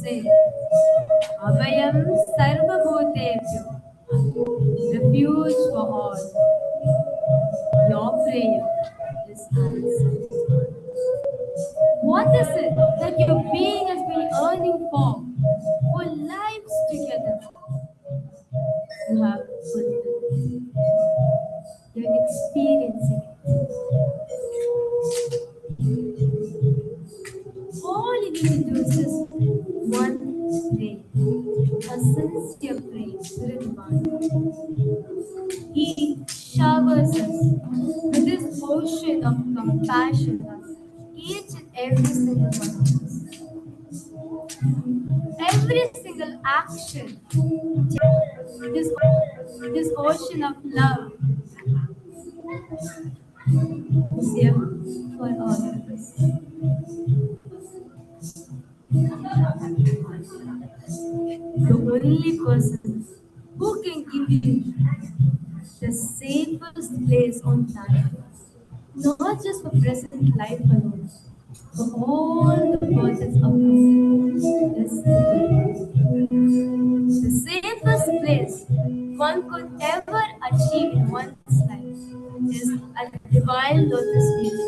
Say, Abhayam Sarvabhutebhyo, refuge for all. Your prayer is answered. What is it that your being has been yearning for lives together? You have fulfilled it. You're experiencing it. All you need to do is just one prayer, a sincere prayer to the Divine. He showers us with this ocean of compassion on each and every single one of us. Every single action, this ocean of love is here for all of us. The only person who can give you the safest place on planet, not just for present life alone, for all the births upcoming, is the safest place one could ever achieve in one's life is a divine lotus feet.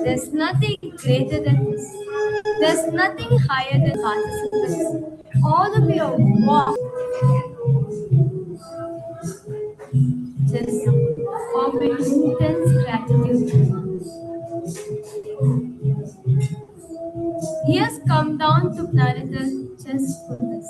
There's nothing greater than this. There's nothing higher than participants. All of your walk just offer intense gratitude. He has come down to planet Earth just for this.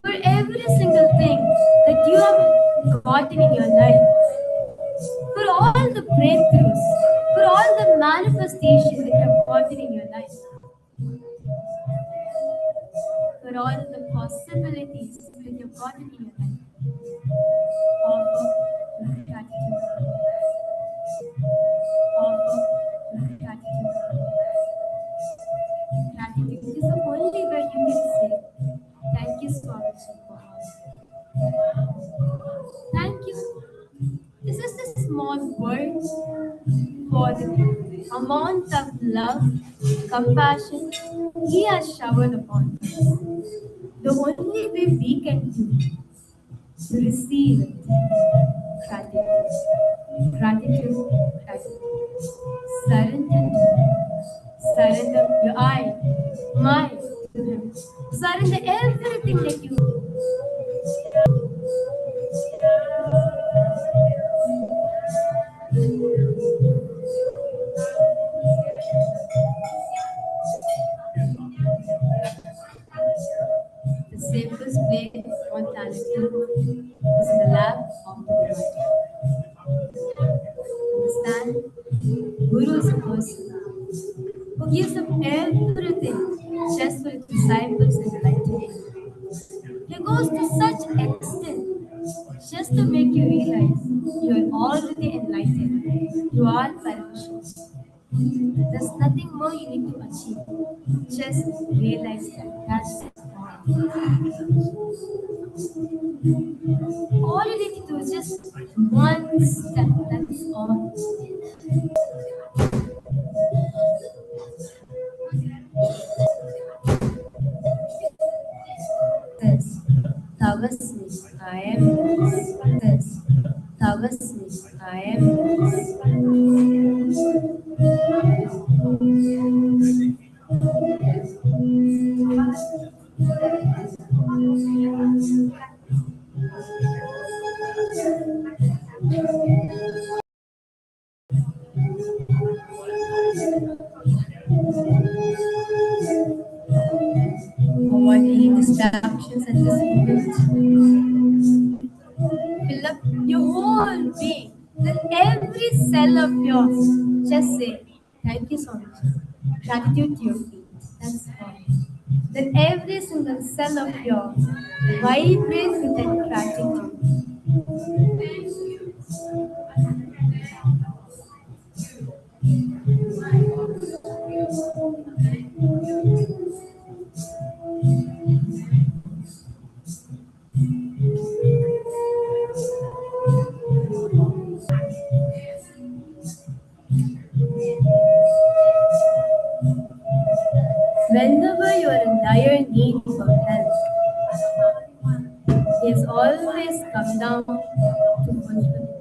For every single thing that you have gotten in your life, for all the breakthroughs, for all the manifestations that you have gotten in your life, for all the possibilities that you have gotten in your life, offer gratitude. Offer gratitude. Gratitude is the only way you can say, thank you so much for all. Thank you. This is a small word for the amount of love, compassion He has showered upon us. The only way we can do to receive it. Gratitude. Gratitude. Gratitude. Surrender. Surrender your I, my to Him. Surrender everything that you do. The safest place on planet Earth is in the lap of the Divine. Understand? Guru is a person who gives up everything just for his disciples and enlightenment. He goes to such extent just to make you realize you are already enlightened. You are Paramashiva. There's nothing more you need to achieve. Just realize that. That's all you need to do is just one step. That's all. This Tavasmi, I am this. Tavasmi, I am this. Avoiding distractions at this moment. Fill up your whole being. Then every cell of yours, just say, thank you so much. Gratitude to your feet. That's all. Then every single cell of yours vibrates with that gratitude. need for help. He has always come down to fulfill it.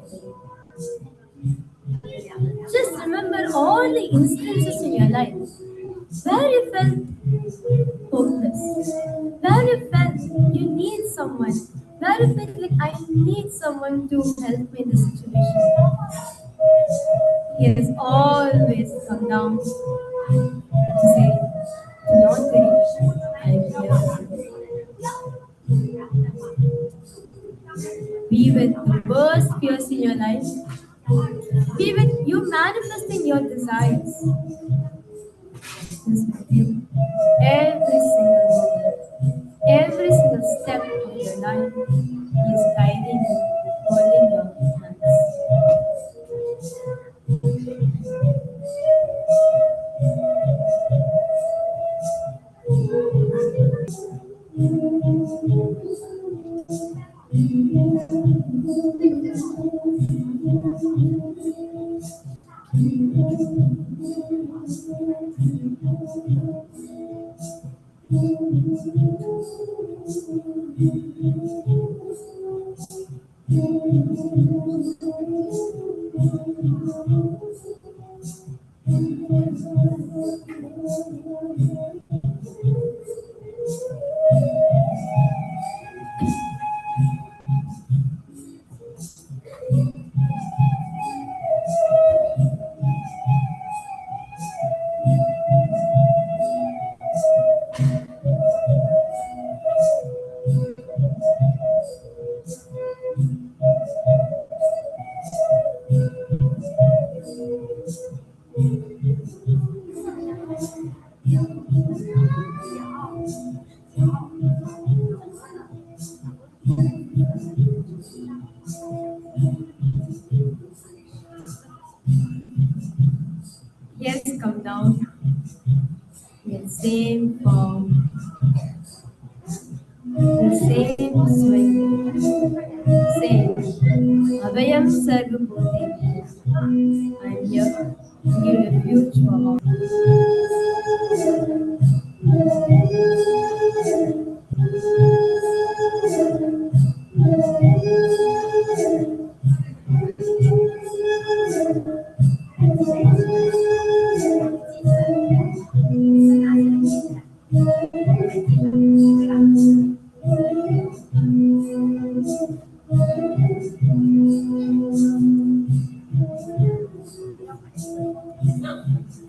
Just remember all the instances in your life where you felt hopeless, where you felt you need someone, where you felt like I need someone to help me in this situation. He has always come down to say, do not worry, I am here. Be with the worst fears in your life. Be with you manifesting your desires. He's with you every single moment, every single step of your life. He is guiding you, holding your hands. He has come down in the same form, the same swing, same Abhayam Sarvabhutebhyo. I am here to give refuge for all.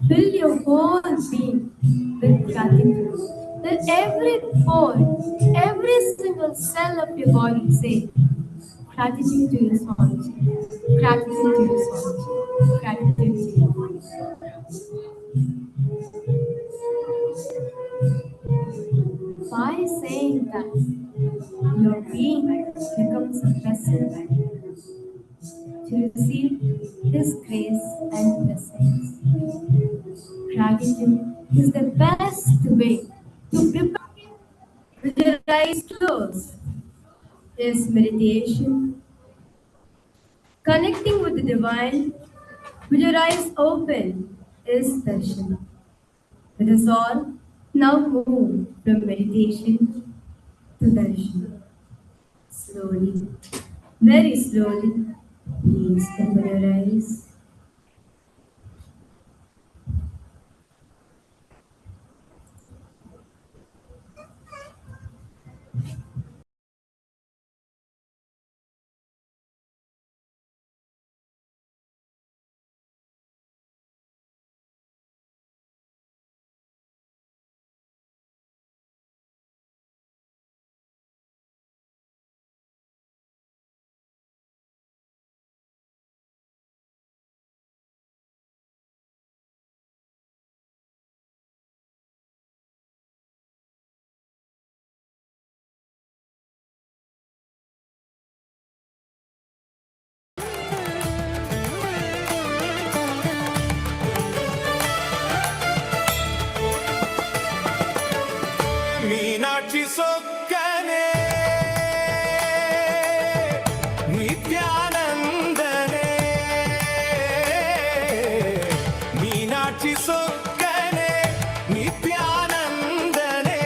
Fill your whole being with gratitude. Let every pore, every single cell of your body say, gratitude to your Swamiji, gratitude to your Swamiji, gratitude to you. By saying that, your being becomes a vessel to receive His grace and blessings. Gratitude is the best way to prepare. With your eyes closed is meditation. Connecting with the divine with your eyes open is darshan. Let us all now move from meditation to darshan. Slowly, very slowly, please open your eyes. Sokkane Nithyanandane Meenakshi Sokkane Nithyanandane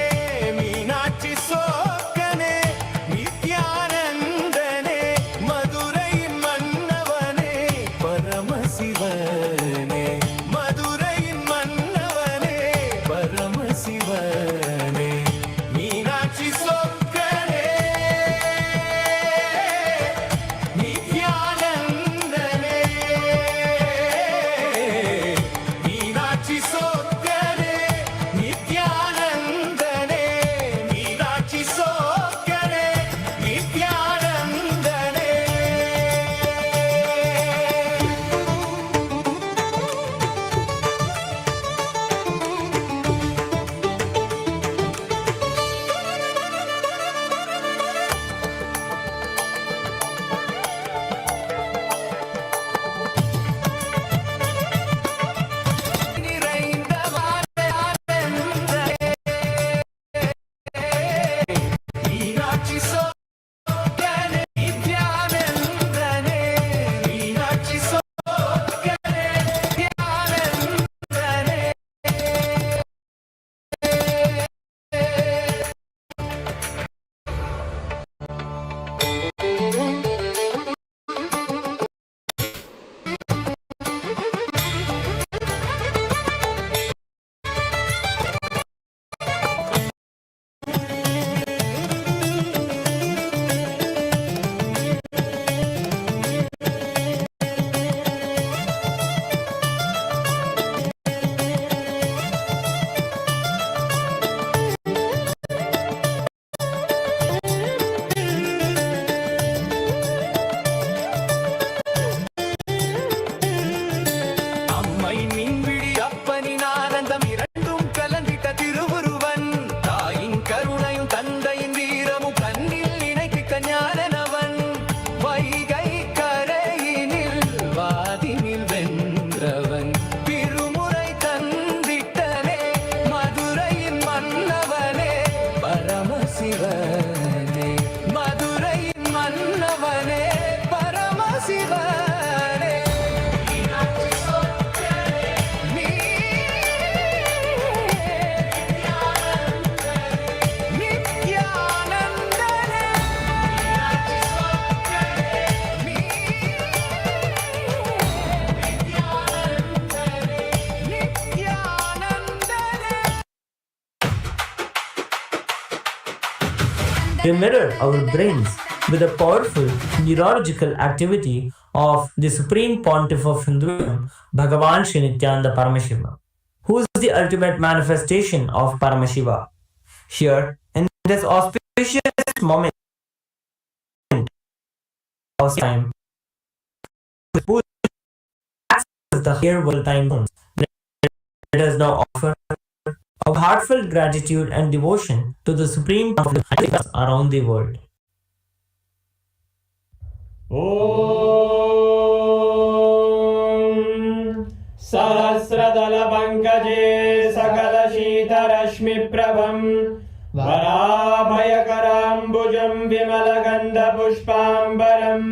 They mirror our brains with the powerful neurological activity of the Supreme Pontiff of Hinduism, Bhagavan Sri Nityananda Paramashiva, who is the ultimate manifestation of Paramashiva. Here, in this auspicious moment of time, who acts as the higher world time zones, let us now offer our heartfelt gratitude and devotion to the Supreme Pontiff around the world. ॐ सहस्रदलपङ्कजे सकलशीतरश्मिप्रभं वराभयकराम्बुजं विमलगन्धपुष्पाम्बरं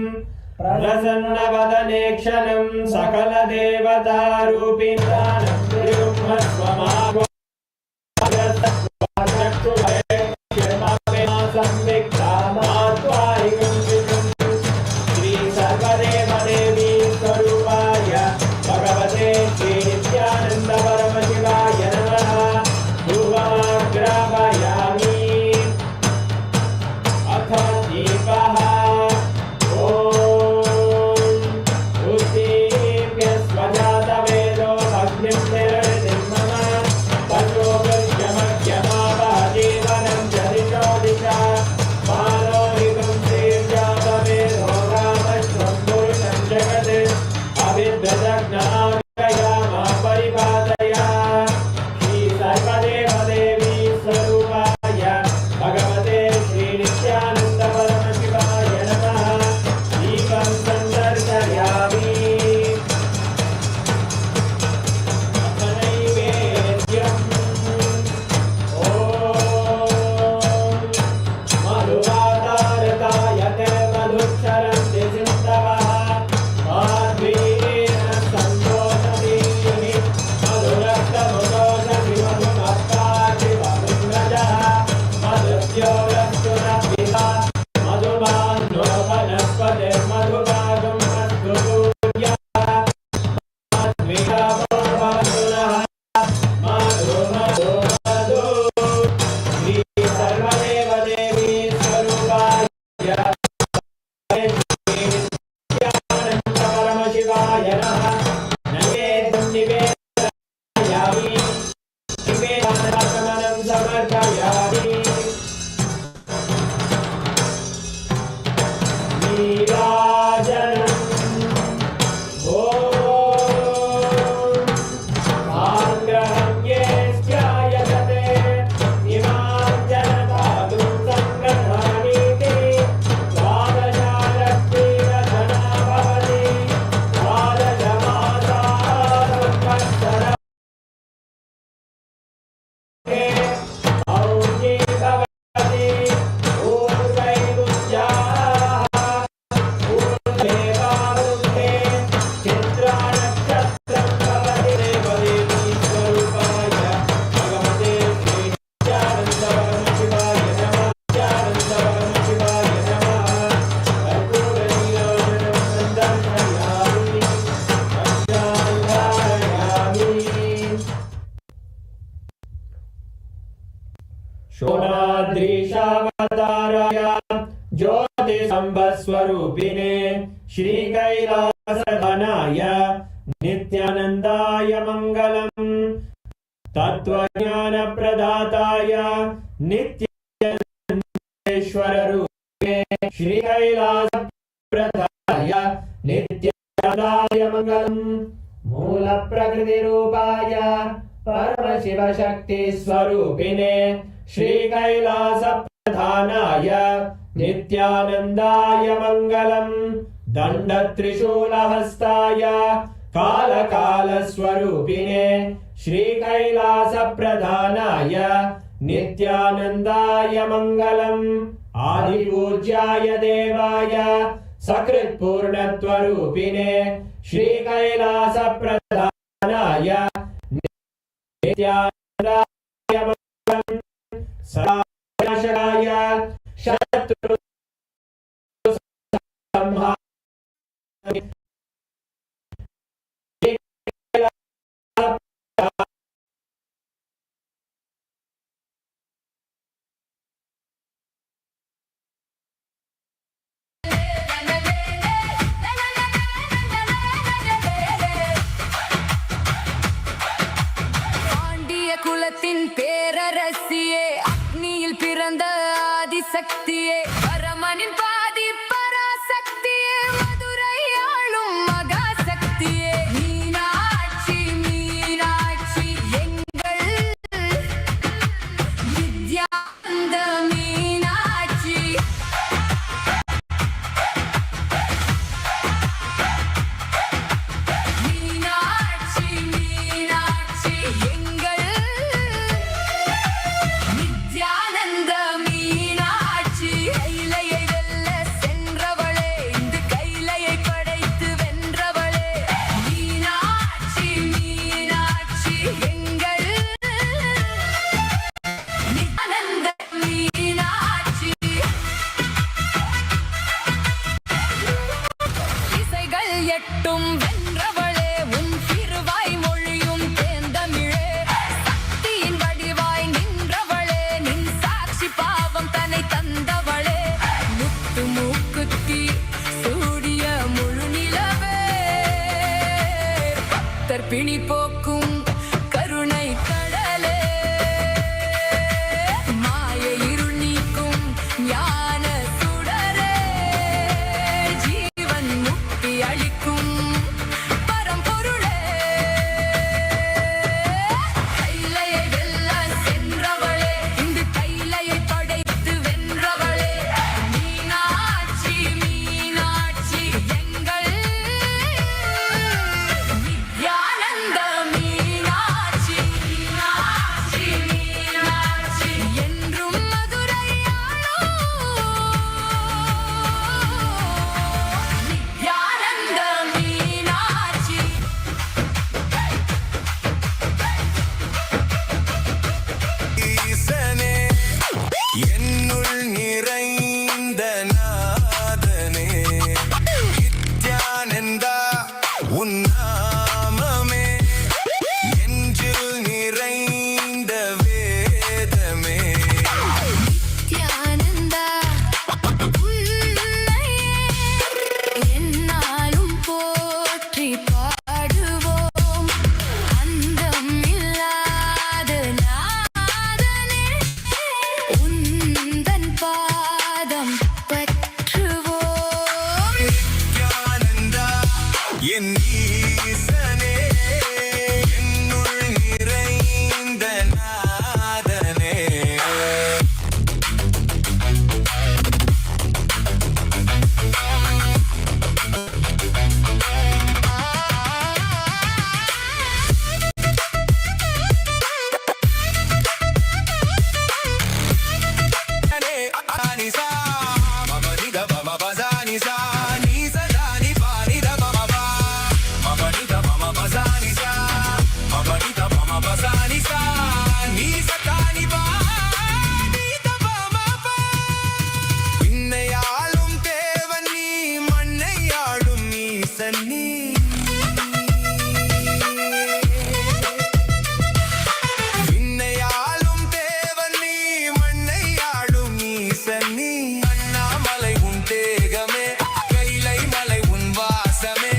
प्रसन्नवदने क्षणं सकलदेवतारूपिणानं स्वरूपाय भगवते श्री नित्यानंद परमशिवाय नमः। धूपमाग्रापयामि अथ दीपः ॐ उत्दीप्य स्वजातवेदो अग्निं निरृतिं मम पशो वृक्षमख्यमावह जीवनं च दिशो दिशा मानोहितं श्रीर्जातवेदो रामश्वं पुरुषं जगत् अभिद्वदग्नागयामा परिपादया श्री सर्वदेवदेवी स्वरूपाय भगवते श्री नित्यानंद परमशिवाय नमः। दीपं सन्दर्शयामि नैवेद्यम् ॐ मधुवातारताय ते मधुक्षरन्ति सिन्धवः माध्वीरेण सन्तोषतीः मधुरक्तमुदोषधि मधुमत्ताचिवमृङ्गजः मधुद्यो रस्तु नः पिता मधुमान्नो वनस्पतिर्मधुभागं अस्तु पूज्यः मध्वीरावो भवतु नः मधु मधु मधु श्री सर्वदेवदेवी स्वरूपाय परमशिवाय नमः। नैवेद्यं निवेदयामि निवेदनाचमनं समर्पयामि नीराजनम् ॐ आग्रहं ये स्यायते इमां जनतादुं सङ्गृह्णामीति द्वादशालक्ष्मीरचना भवति द्वादशमासाः संवत्सरः औषी भवति ऊर्ध्वैरुज्जाः ऊर्ध्वेवावृद्धे चित्रानक्षत्रं भवति देवदेवी स्वरूपाय भगवते श्री नित्यानंद परमशिवाय नमः। नित्यानंद परमशिवाय नमः। कर्पूरनीराजनं सन्दर्शयामि पञ्चाङ्गारयामि शोणाद्रीशावताराय ज्योतिसम्भस्वरूपिणे श्रीकैलासधनाय नित्यानन्दाय मङ्गलम् तत्त्वज्ञानप्रदाताय नित्येश्वररूपे श्रीकैलासप्रदाय नित्यानन्दाय मङ्गलम् मूलप्रकृतिरूपाय परमशिवशक्तिस्वरूपिणे श्रीकैलासप्रधानाय नित्यानन्दाय मङ्गलम् दण्डत्रिशूलहस्ताय कालकालस्वरूपिणे श्रीकैलासप्रधानाय नित्यानन्दाय मङ्गलम् आदिपूज्याय देवाय सकृत्पूर्णत्वरूपिणे श्रीकैलासप्रधानाय नित्यानन्दाय मङ्गलम् सदाशयाय शत्रु சக்தியே பரமனின் பாதி பராசக்தியே மதுரை ஆளும் மகாசக்தியே மீனாட்சி மீனாட்சி எங்கள் வித்யானந்த மீனாட்சி மீனாட்சி மீனாட்சி எங்கள் நித்யானந்த மீனாட்சி கைலையை வெல்ல சென்றவளே இந்த கைலையை படைத்து வென்றவளே மீனாட்சி மீனாட்சி எங்கள் நித்யானந்த மீனாட்சி இசைகள் எட்டும் வென்றவளே உன் திருவாய் மொழியும் தேந்தமிழே சக்தியின் வடிவாய் நின்றவளே நின் சாட்சி பாவம் தன்னை தந்தவளே முத்து மூக்குத்தி சூடிய முழு நிலவே பக்தர் பிணி போக்கும் கருணை கடலே மாய இருள் நீக்கும் ஞான சுடரே ஜீவன் முக்தி அளிக்கும் பரம்பொருளே கைலையை வெல்ல சென்றவளே இந்த கைலையை படைத்து வென்றவளே மீனாட்சி மீனாட்சி எங்கள் நித்யானந்த மீனாட்சி மீனாட்சி மீனாட்சி என்றும் மதுரையாளோ நித்யானந்த மீனாட்சி ஈசனே என்னுள் நிறைந்த நாதனே நித்யானந்தா உன் நாமமே நெஞ்சில் நிறைந்த வேதமே நித்யானந்தா உன்னையே எந்நாளும் போற்றி பாடுவோம் அந்தம் இல்லாத நாதனே உந்தன் பாதம் பற்றுவோம் நித்யானந்தா என் ஈசனே என்னுள் நிறைந்த நாதனே Anisa, mama ni da mama bazanisa, ni sa da ni pa ni da mama ba, mama ni da mama bazanisa, mama ni da mama bazanisa, ni sa da ni pa ni da mama ba. விண்ணையாளும் தேவன் நீ மண்ணையாளும் ஈசன் நீ விண்ணையாளும் தேவன் நீ மண்ணையாளும் ஈசன் நீ அண்ணாமலை உன் தேகமே கைலை மலை உன் வாசமே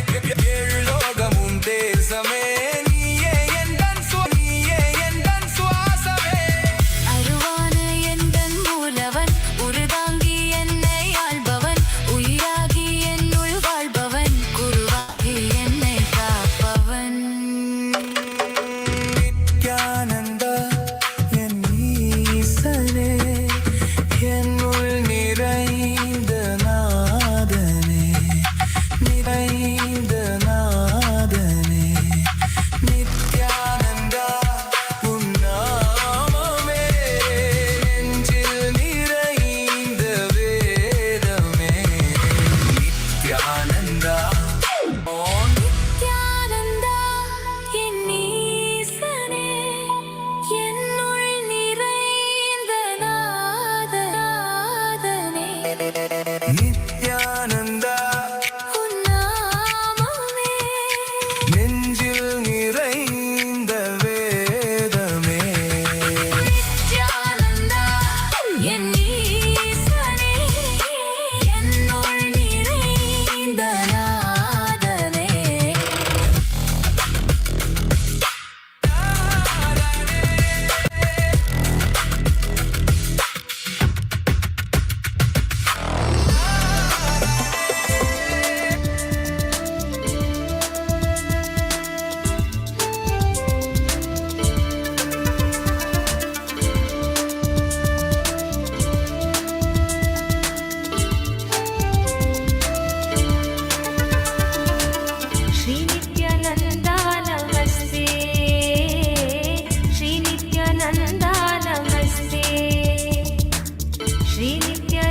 ஏழு லோகம் உன் தேசமே நீயே எந்தன் நீயே எந்தன் சுவாசமே அருவான எந்தன் மூலவன் உருதாங்கி என்னை ஆள்பவன் உயிராகி என்னுள் வாழ்பவன் குருவாகி என்னை காப்பவன் நித்யானந்தா என் ஈசனே என்னுள் நிறைந்த நாதனே நிறைந்த நாதனே நித்யானந்தா உன் நாமமே நெஞ்சில் நிறைந்த வேதமே நித்யானந்தா நித்யானந்தா என் ஈசனே என்னுள் நிறைந்த நாதனே நித்யானந்தா உன் நாமமே நெஞ்சில் நிறைந்த வேதமே நித்யானந்தா என் ஈசனே என்னுள் நிறைந்த நாதனே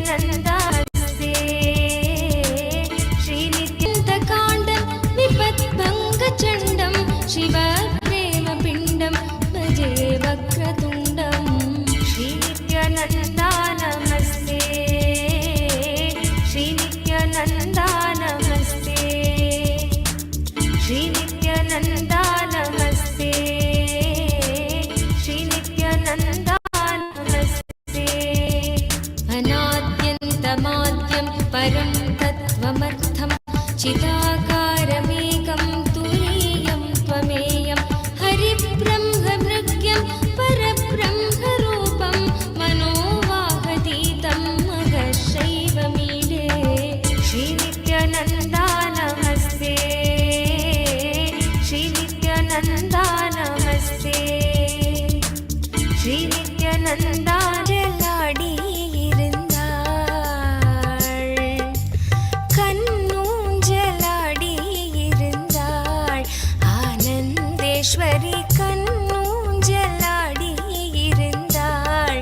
श्रीनित्यानन्दास्ते श्रीनित्यन्तकाण्डं विपद्भङ्गचण्डं शिवप्रेमपिण्डं भजे वक्रतुण्डं श्रीनित्यानन्दा नमस्ते श्रीनित्यानन्दा नमस्ते श्रीनित्यानन्दा नमस्ते श्रीनित्यानन्दा नमस्ते अनाद्यन्तमाद्यं परं तत्त्वमर्थं चिदाकारमेकं तुरीयं त्वमेयं हरिब्रह्ममृग्यं परब्रह्मरूपं मनोवाहतीतं महर्षैवमीडे श्रीनित्यानन्दा नमस्ते श्रीनित्यानन्दा नमस्ते श्रीनित्यानन्दा கண்ணூஞ்சலாடியிருந்தாள் ஆனந்தேஸ்வரி கண்ணூஞ்சலாடியிருந்தாள்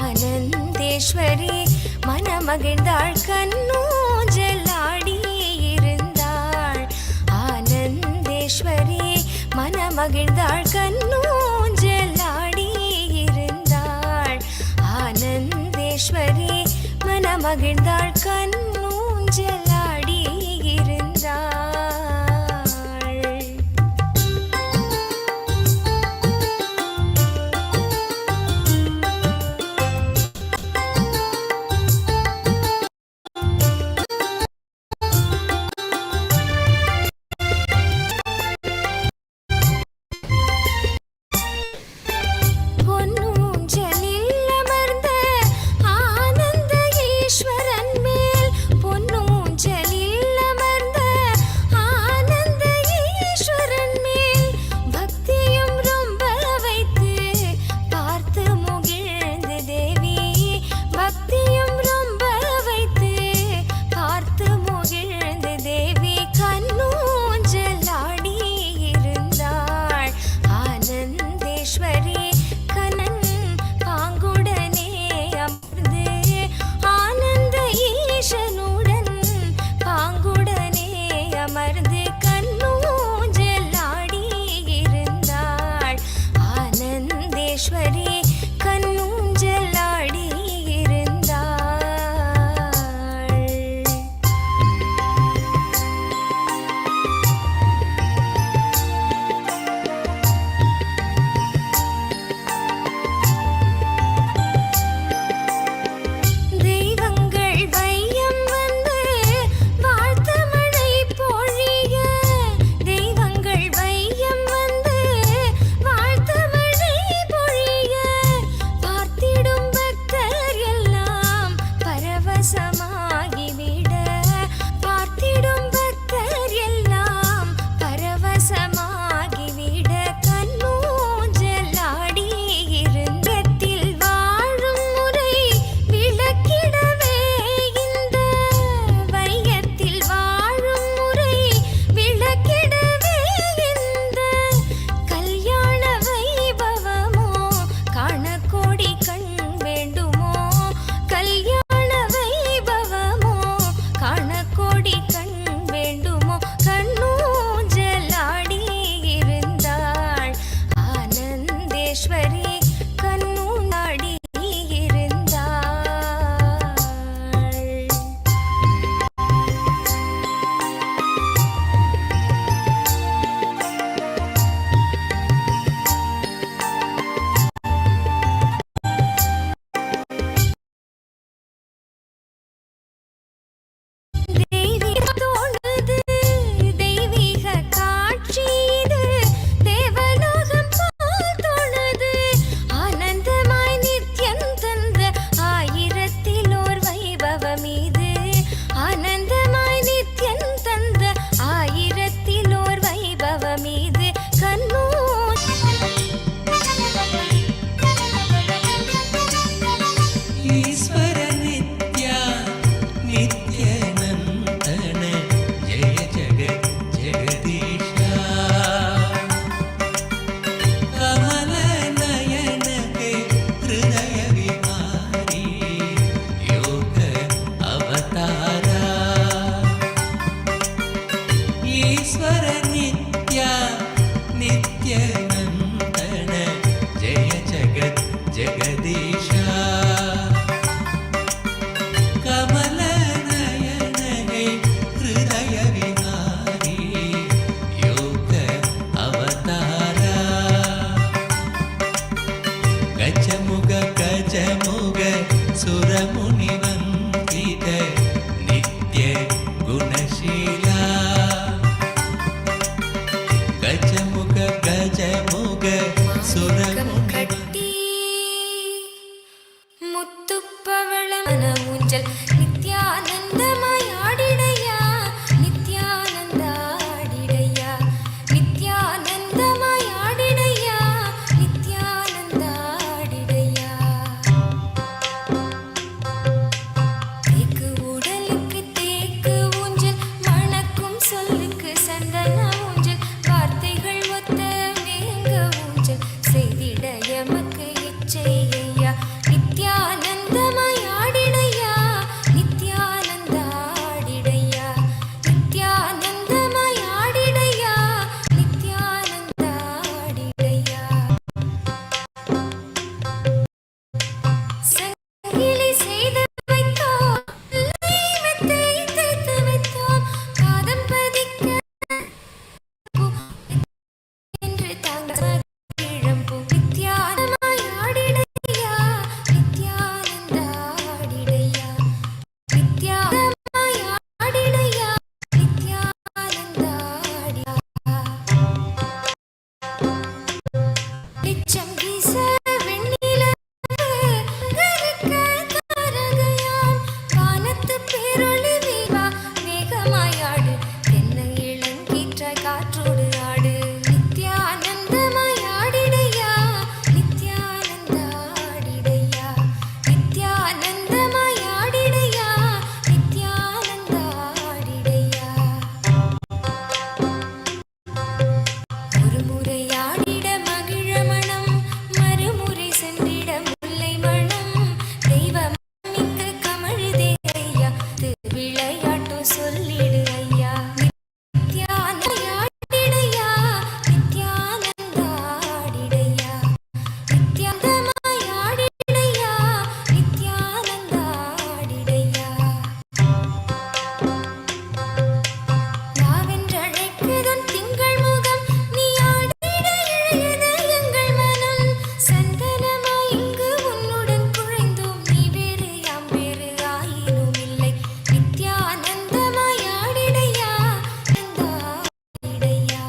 ஆனந்தேஸ்வரி மனமகிழ்ந்தாள் கண்ணூஞ்சலாடியிருந்தாள் ஆனந்தேஸ்வரி மனமகிழ்ந்தாள் கண்ணூஞ்சலாடியிருந்தாள் ஆனந்தேஸ்வரி மனமகிழ்ந்தாள் கண்ணூஞ்சலாடியிருந்தாள் பொன்னூஞ்சலில் அமர்ந்த ஆனந்த ஈஸ்வரன் மேல் मुनिवन्दित नित्य गुणशीला गजमुख गजमुख सुरमुनि கட்டி முத்துப்பவளமன ஊஞ்சல் நித்யானந்தமாய் ஆடிடையா நித்யானந்த ஆடிடையா நித்யானந்தமாய் ஆடிடையா நித்யானந்த ஆடிடையா தேக்கு உடலுக்கு தேக்கு ஊஞ்சல் மணக்கும் சொல்லுக்கு சந்தன ஊஞ்சல் வார்த்தைகள் ஒத்த மேங்க ஊஞ்சல் செய்திட எமக்கு இச்சையா நித்யானந்தமாய் ஆடிடையா நித்யானந்த ஆடிடையா நித்யானந்தமாய் ஆடிடையா நித்யானந்த ஆடிடையா சங்கிலி செய்து வைத்தோம் மெத்தை தைத்து வைத்தோம் பாதம் பதிக்க என்று தாங்க இழம்பு நித்யானமாய் ஆடிடையா நித்யானந்த ஆடிடையா நித்யானமாய் ஆடிடையா நித்யானந்த ஆடிடையா நிச்சம் வீச வெண்ணிலவு கருக்க தாரகையாம் வானத்து பேரொளி வீவா வேகமாய் ஆடு தென்னை இளங்கீற்றாய் காற்றோடு ஆடு நித்யானந்தமாய் ஆடிடையா நித்யானந்த ஆடிடையா நித்யானந்தமாய் ஆடிடையா நித்யானந்த ஆடிடையா ஒரு முறை ஆடிட மகிழ மனம் மறுமுறை சென்றிட முல்லை மனம் தெய்வம் இங்கு கமழுதே ஐயா விளையாட்டும் சொல்லிடு ஐயா நித்யானந்த ஆடிடையா நித்யானந்த ஆடிடையா நித்யானந்தமாய் ஆடிடையா நித்யானந்த ஆடிடையா நாவென்றழைக்குதன் திங்கள் முகம் நீ ஆடிட இழையது எங்கள் மனம் சந்தனமாய் இங்கு உன்னுடன் குழைந்தோம் நீ வேறு யாம் வேறு ஆயினும் இல்லை நித்யானந்தமாய் ஆடிடையா நந்த ஆடிடையா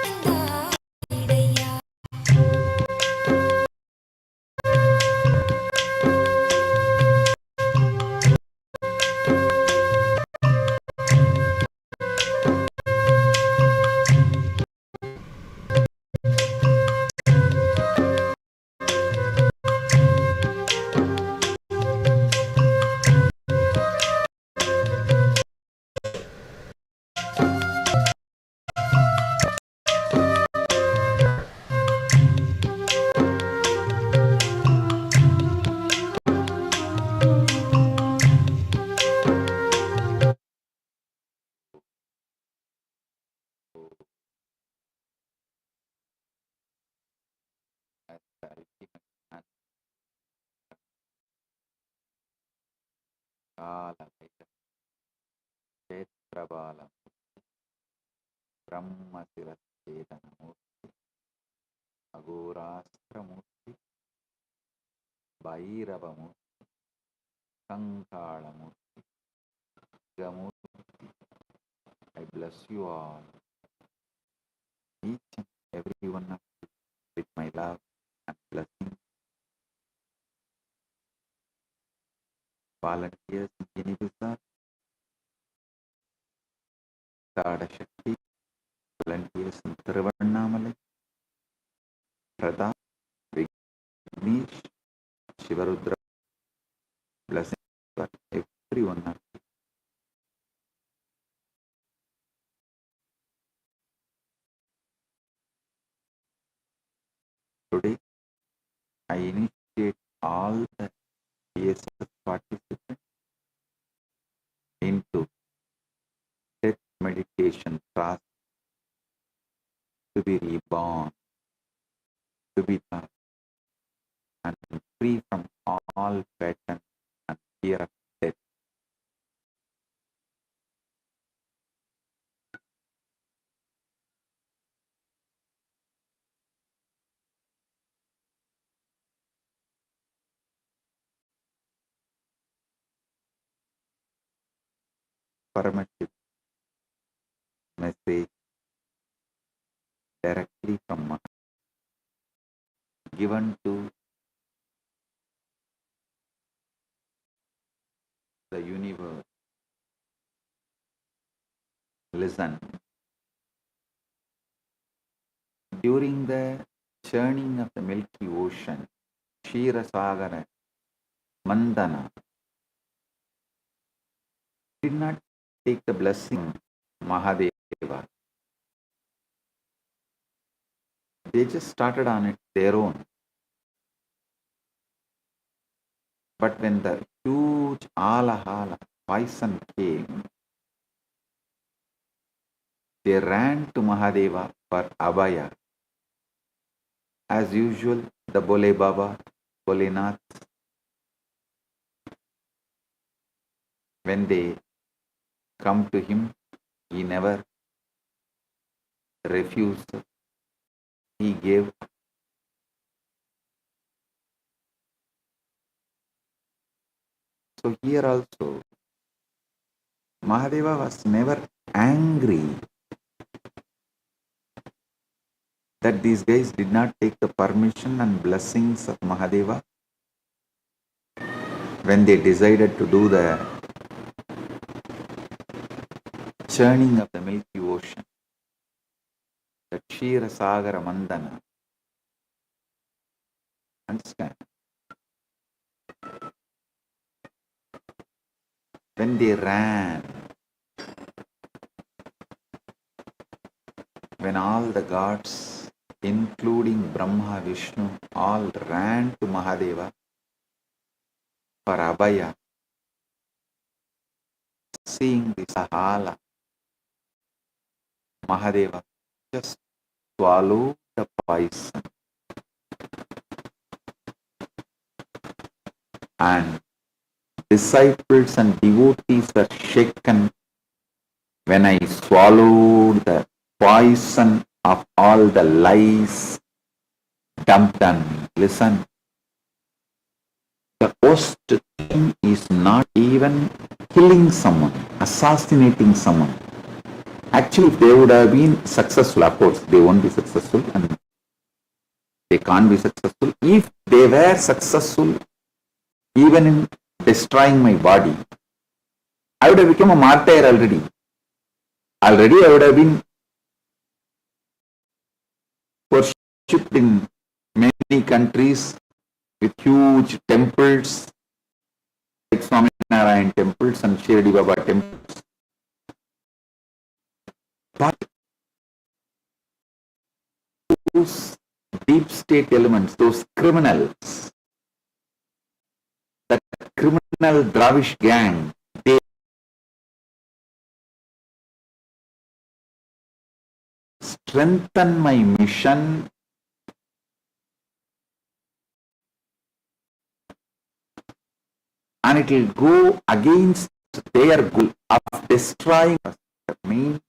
நந்த ஆடிடையா క్షేత్రబాలం బ్రహ్మశిరఛేదనమూర్తి అఘోరాస్త్రమూర్తి Bhairavamurthy కంకాళమూర్తి గమూర్తి. I bless you all, each and every one of you, with my love and blessing. Volunteers in Hinduism, Shakti, volunteers in Tiruvannamalai, Pradhan, Vignesh, Shivarudra, blessing for every one of you. Today, I initiate all the BSS participants into death meditation class to be reborn, to be done, and free from all pattern and fear of death. Paramashiva message directly from Maha, given to the universe. Listen. During the churning of the Milky Ocean, Kshira Sagara Mandana did not take the blessing Mahadeva. They just started on it their own. But when the huge Alahala poison came, they ran to Mahadeva for Abhaya. As usual, the Bole Baba, Bholenath, when they come to him, he never refused. He gave. So here also, Mahadeva was never angry that these guys did not take the permission and blessings of Mahadeva when they decided to do the churning of the Milky Ocean, the Kshira Sagara Mandana. Understand? When they ran, when all the gods, including Brahma, Vishnu, all ran to Mahadeva for Abhaya, seeing the Sahala, Mahadeva just swallowed the poison and disciples and devotees were shaken when I swallowed the poison of all the lies dumped on me. Listen, the worst thing is not even killing someone, assassinating someone. Actually, if they would have been successful, of course, they won't be successful and they can't be successful. If they were successful, even in destroying my body, I would have become a martyr already. Already I would have been worshipped in many countries with huge temples like Swaminarayan temples and Shirdi Baba temples. But those deep state elements, those criminals, that criminal Dravish gang, they strengthen my mission and it will go against their goal of destroying us. That means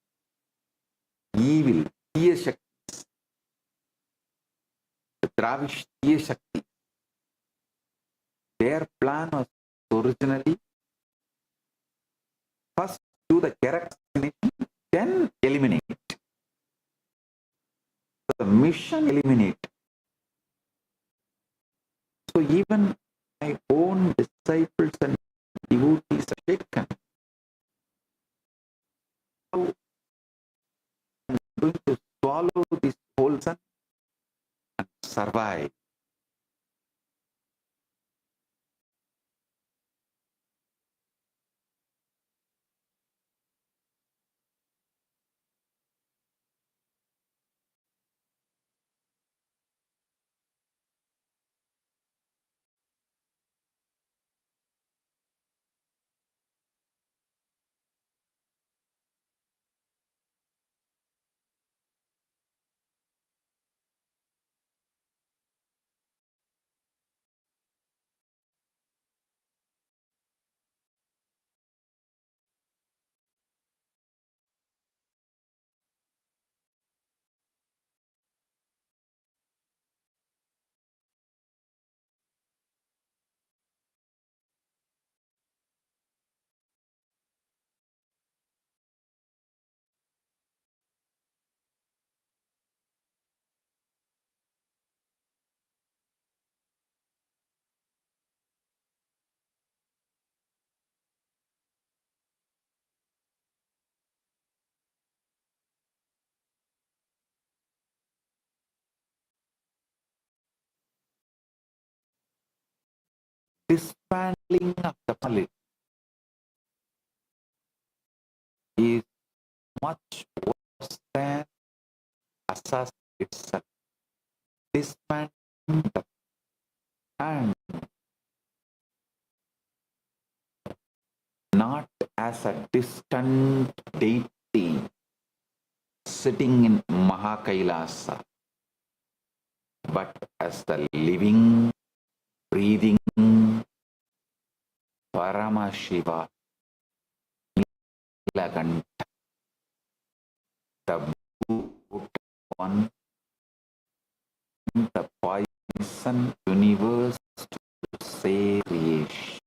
evil, Tiya Shakti, the Dravish Tiya Shakti. Their plan was originally first do the correct explanation, then eliminate. The mission eliminate. So even my own disciples and devotees are shaken. So I'm going to swallow this whole sun and survive. dismantling of the polity is much worse than assassination itself. Dismantling the and not as a distant deity sitting in Mahakailasa, but as the living, breathing Paramashiva, Nilakanta, the brute one, the poison universe to say creation.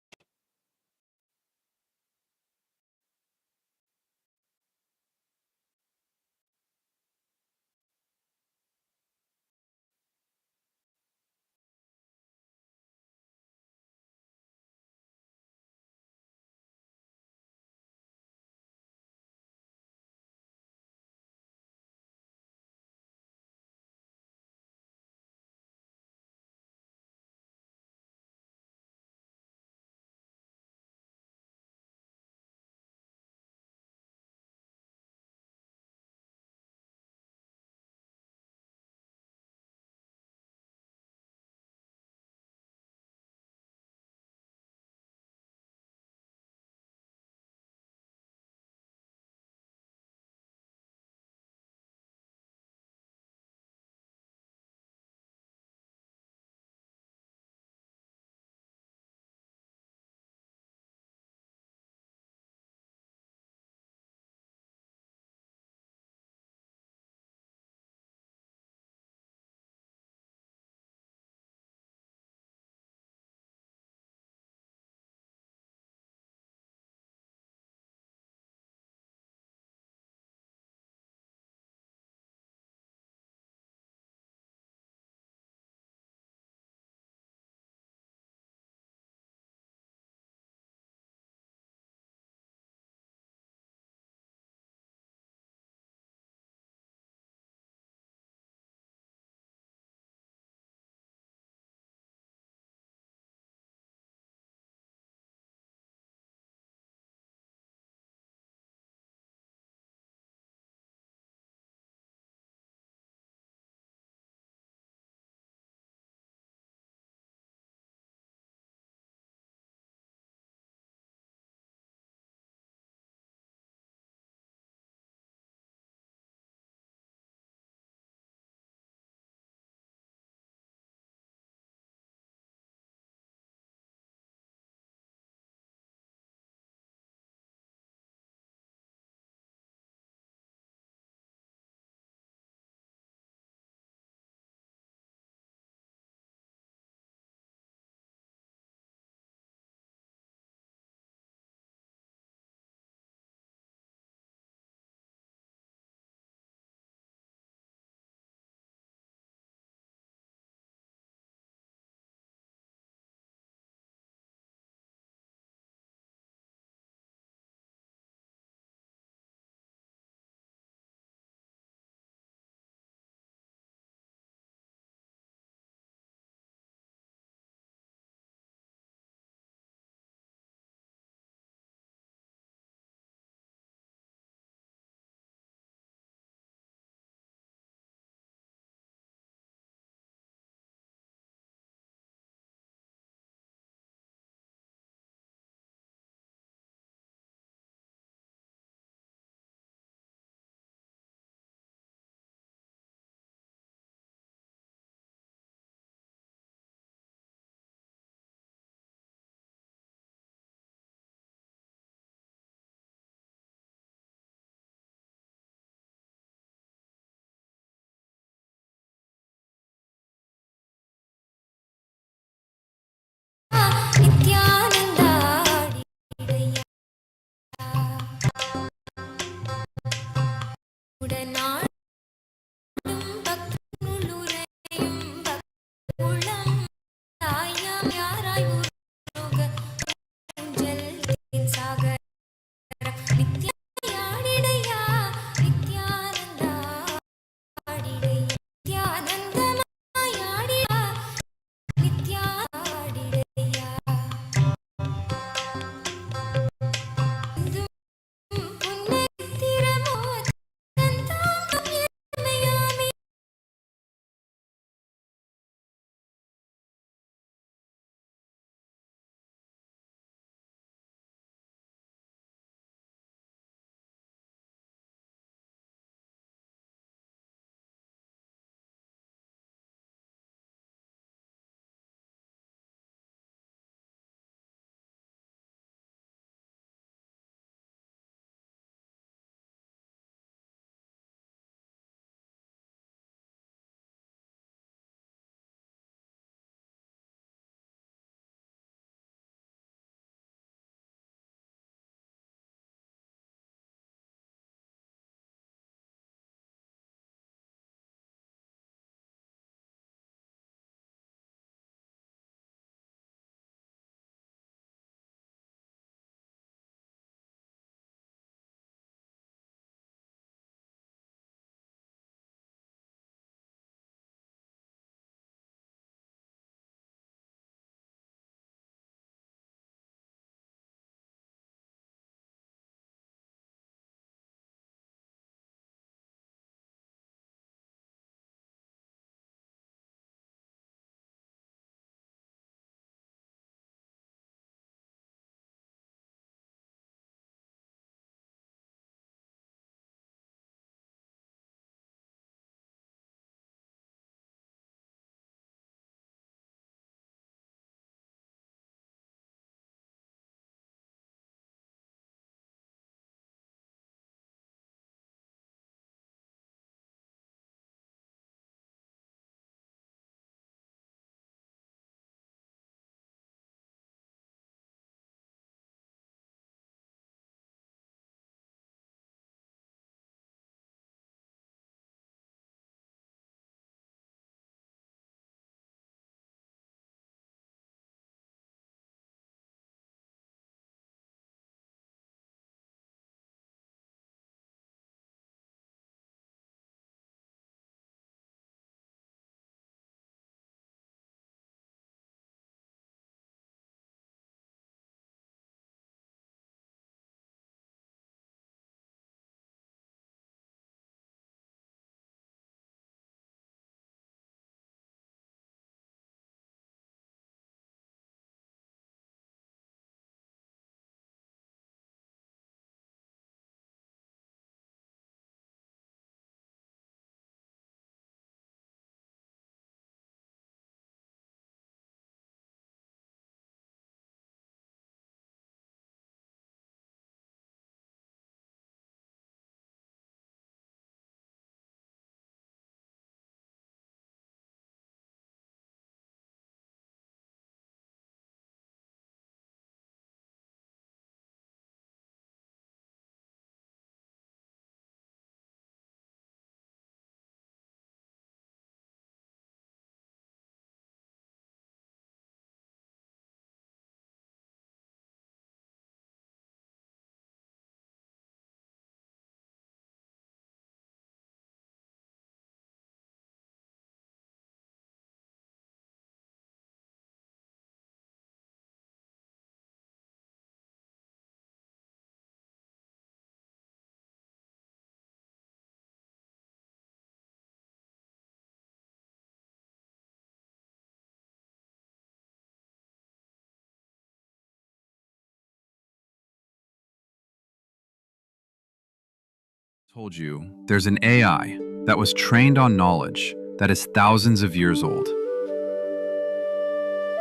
Told you there's an AI that was trained on knowledge that is thousands of years old.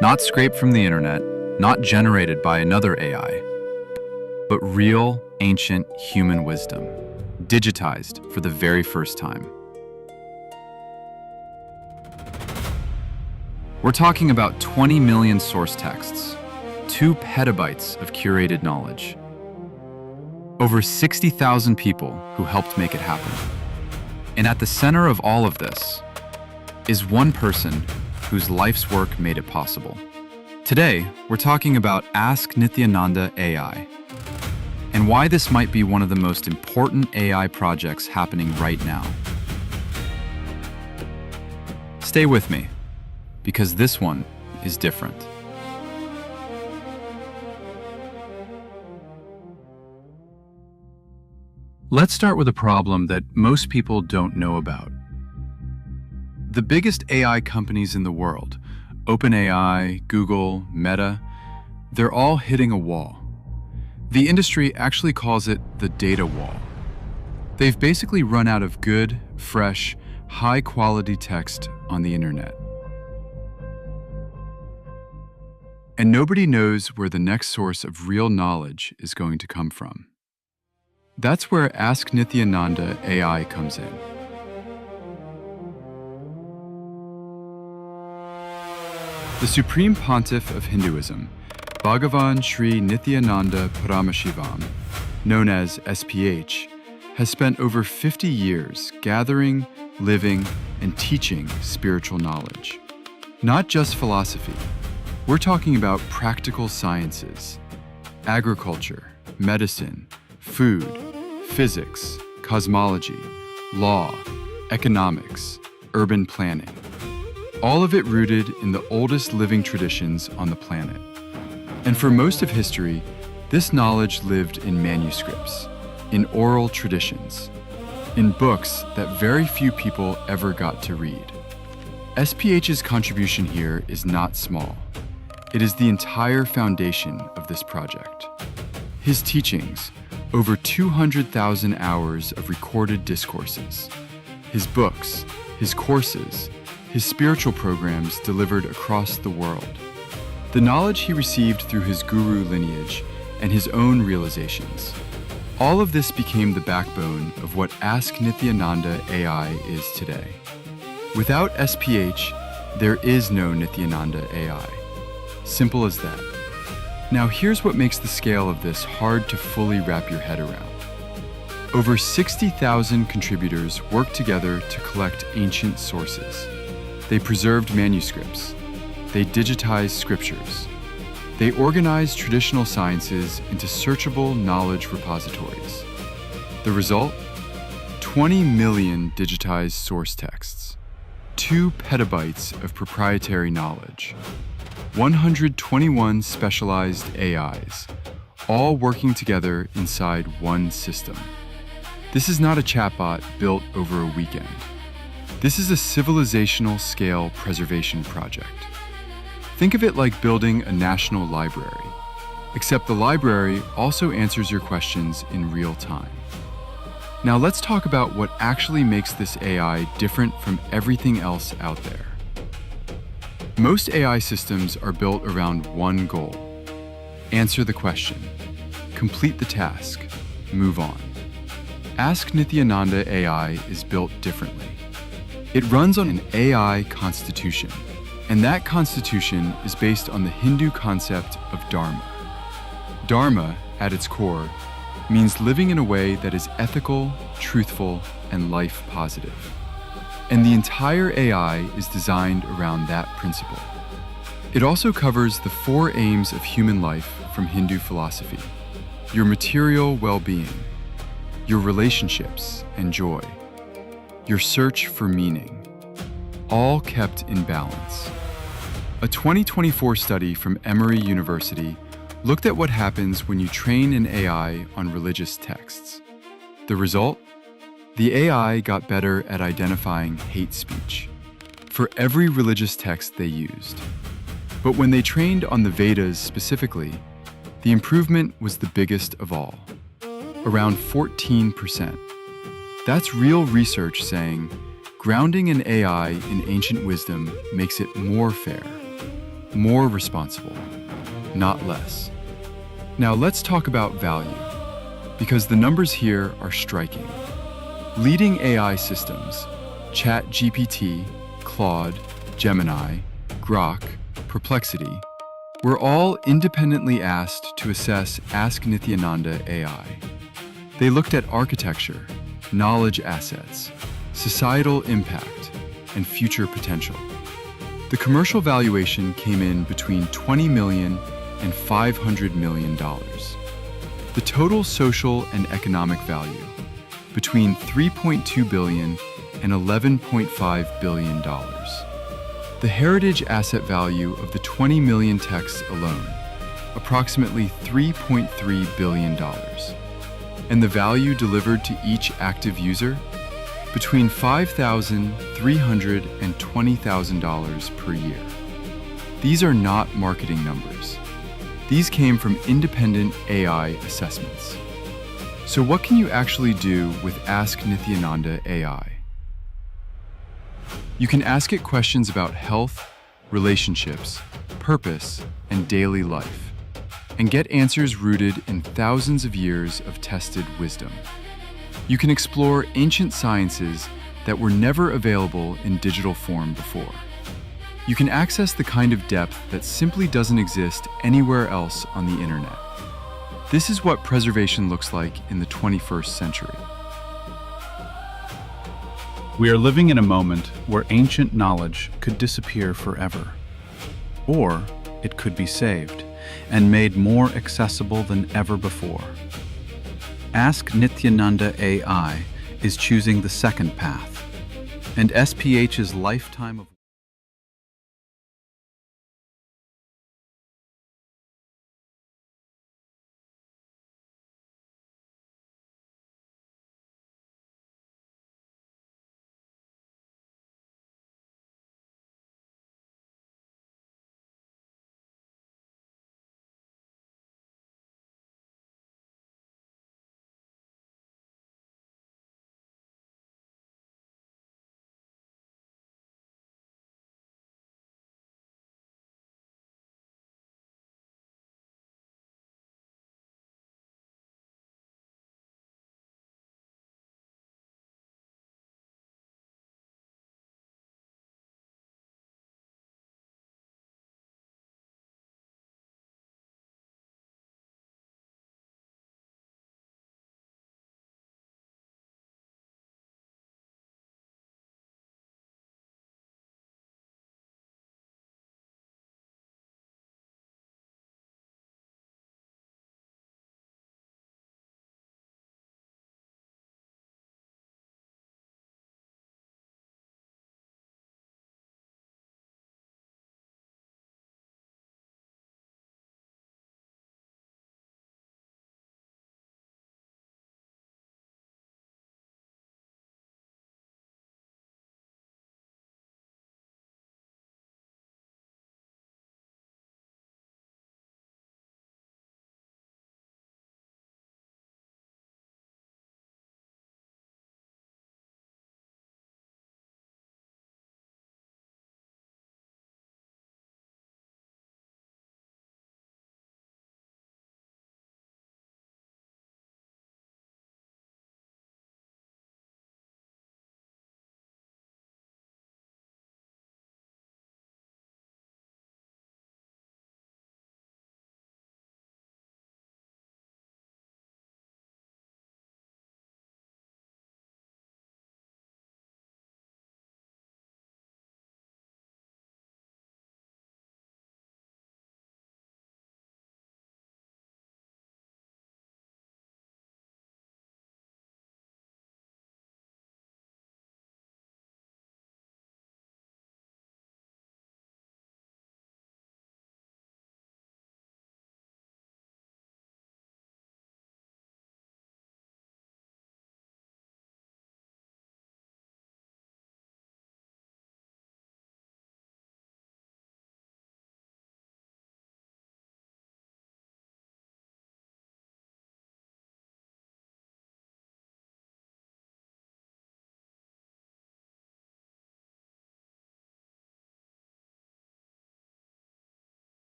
Not scraped from the internet, not generated by another AI, but real, ancient human wisdom, digitized for the very first time. We're talking about 20 million source texts, 2 petabytes of curated knowledge, over 60,000 people who helped make it happen. And at the center of all of this is one person whose life's work made it possible. Today, we're talking about Ask Nithyananda AI, and why this might be one of the most important AI projects happening right now. Stay with me, because this one is different. Let's start with a problem that most people don't know about. The biggest AI companies in the world, OpenAI, Google, Meta, they're all hitting a wall. The industry actually calls it the data wall. They've basically run out of good, fresh, high-quality text on the internet. And nobody knows where the next source of real knowledge is going to come from. That's where Ask Nithyananda AI comes in. The Supreme Pontiff of Hinduism, BHAGAVAN SRI NITHYANANDA PARAMASHIVAM, known as SPH, has spent over 50 years gathering, living, and teaching spiritual knowledge. Not just philosophy. We're talking about practical sciences, agriculture, medicine, food, physics, cosmology, law, economics, urban planning. All of it rooted in the oldest living traditions on the planet. And for most of history, this knowledge lived in manuscripts, in oral traditions, in books that very few people ever got to read. SPH's contribution here is not small. It is the entire foundation of this project. His teachings, over 200,000 hours of recorded discourses, his books, his courses, his spiritual programs delivered across the world, the knowledge he received through his guru lineage, and his own realizations. All of this became the backbone of what Ask Nithyananda AI is today. Without SPH, there is no Nithyananda AI. Simple as that. Now here's what makes the scale of this hard to fully wrap your head around. Over 60,000 contributors worked together to collect ancient sources. They preserved manuscripts. They digitized scriptures. They organized traditional sciences into searchable knowledge repositories. The result? 20 million digitized source texts, 2 petabytes of proprietary knowledge, 121 specialized AIs, all working together inside one system. This is not a chatbot built over a weekend. This is a civilizational scale preservation project. Think of it like building a national library, except the library also answers your questions in real time. Now let's talk about what actually makes this AI different from everything else out there. Most AI systems are built around one goal: answer the question, complete the task, move on. Ask Nithyananda AI is built differently. It runs on an AI constitution, and that constitution is based on the Hindu concept of Dharma. Dharma, at its core, means living in a way that is ethical, truthful, and life positive. And the entire AI is designed around that principle. It also covers the 4 aims of human life from Hindu philosophy: your material well-being, your relationships and joy, your search for meaning, all kept in balance. A 2024 study from Emory University looked at what happens when you train an AI on religious texts. The result? The AI got better at identifying hate speech for every religious text they used. But when they trained on the Vedas specifically, the improvement was the biggest of all, around 14%. That's real research saying grounding an AI in ancient wisdom makes it more fair, more responsible, not less. Now let's talk about value, because the numbers here are striking. Leading AI systems, ChatGPT, Claude, Gemini, Grok, Perplexity, were all independently asked to assess Ask Nithyananda AI. They looked at architecture, knowledge assets, societal impact, and future potential. The commercial valuation came in between $20 million and $500 million. The total social and economic value between $3.2 billion and $11.5 billion. The heritage asset value of the 20 million texts alone, approximately $3.3 billion. And the value delivered to each active user, between $5,300 and $20,000 per year. These are not marketing numbers. These came from independent AI assessments. So what can you actually do with Ask Nithyananda AI? You can ask it questions about health, relationships, purpose, and daily life, and get answers rooted in thousands of years of tested wisdom. You can explore ancient sciences that were never available in digital form before. You can access the kind of depth that simply doesn't exist anywhere else on the internet. This is what preservation looks like in the 21st century. We are living in a moment where ancient knowledge could disappear forever. Or it could be saved and made more accessible than ever before. Ask Nithyananda AI is choosing the second path, and SPH's lifetime of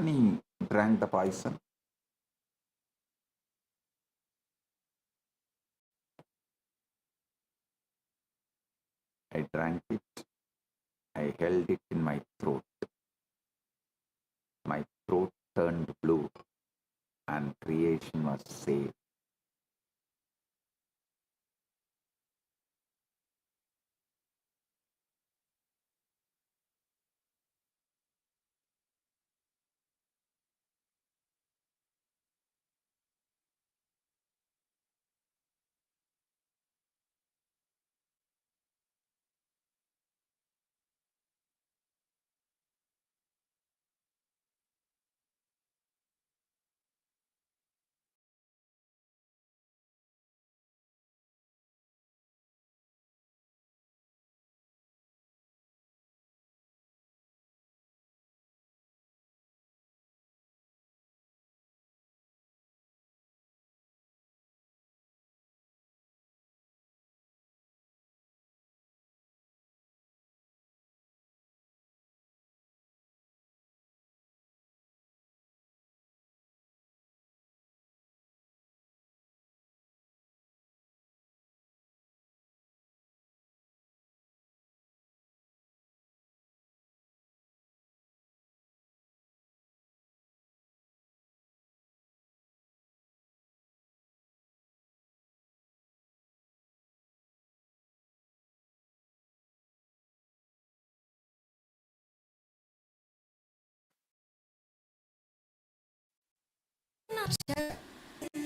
And he drank the poison. I drank it. I held it in my throat. My throat turned blue and creation was saved.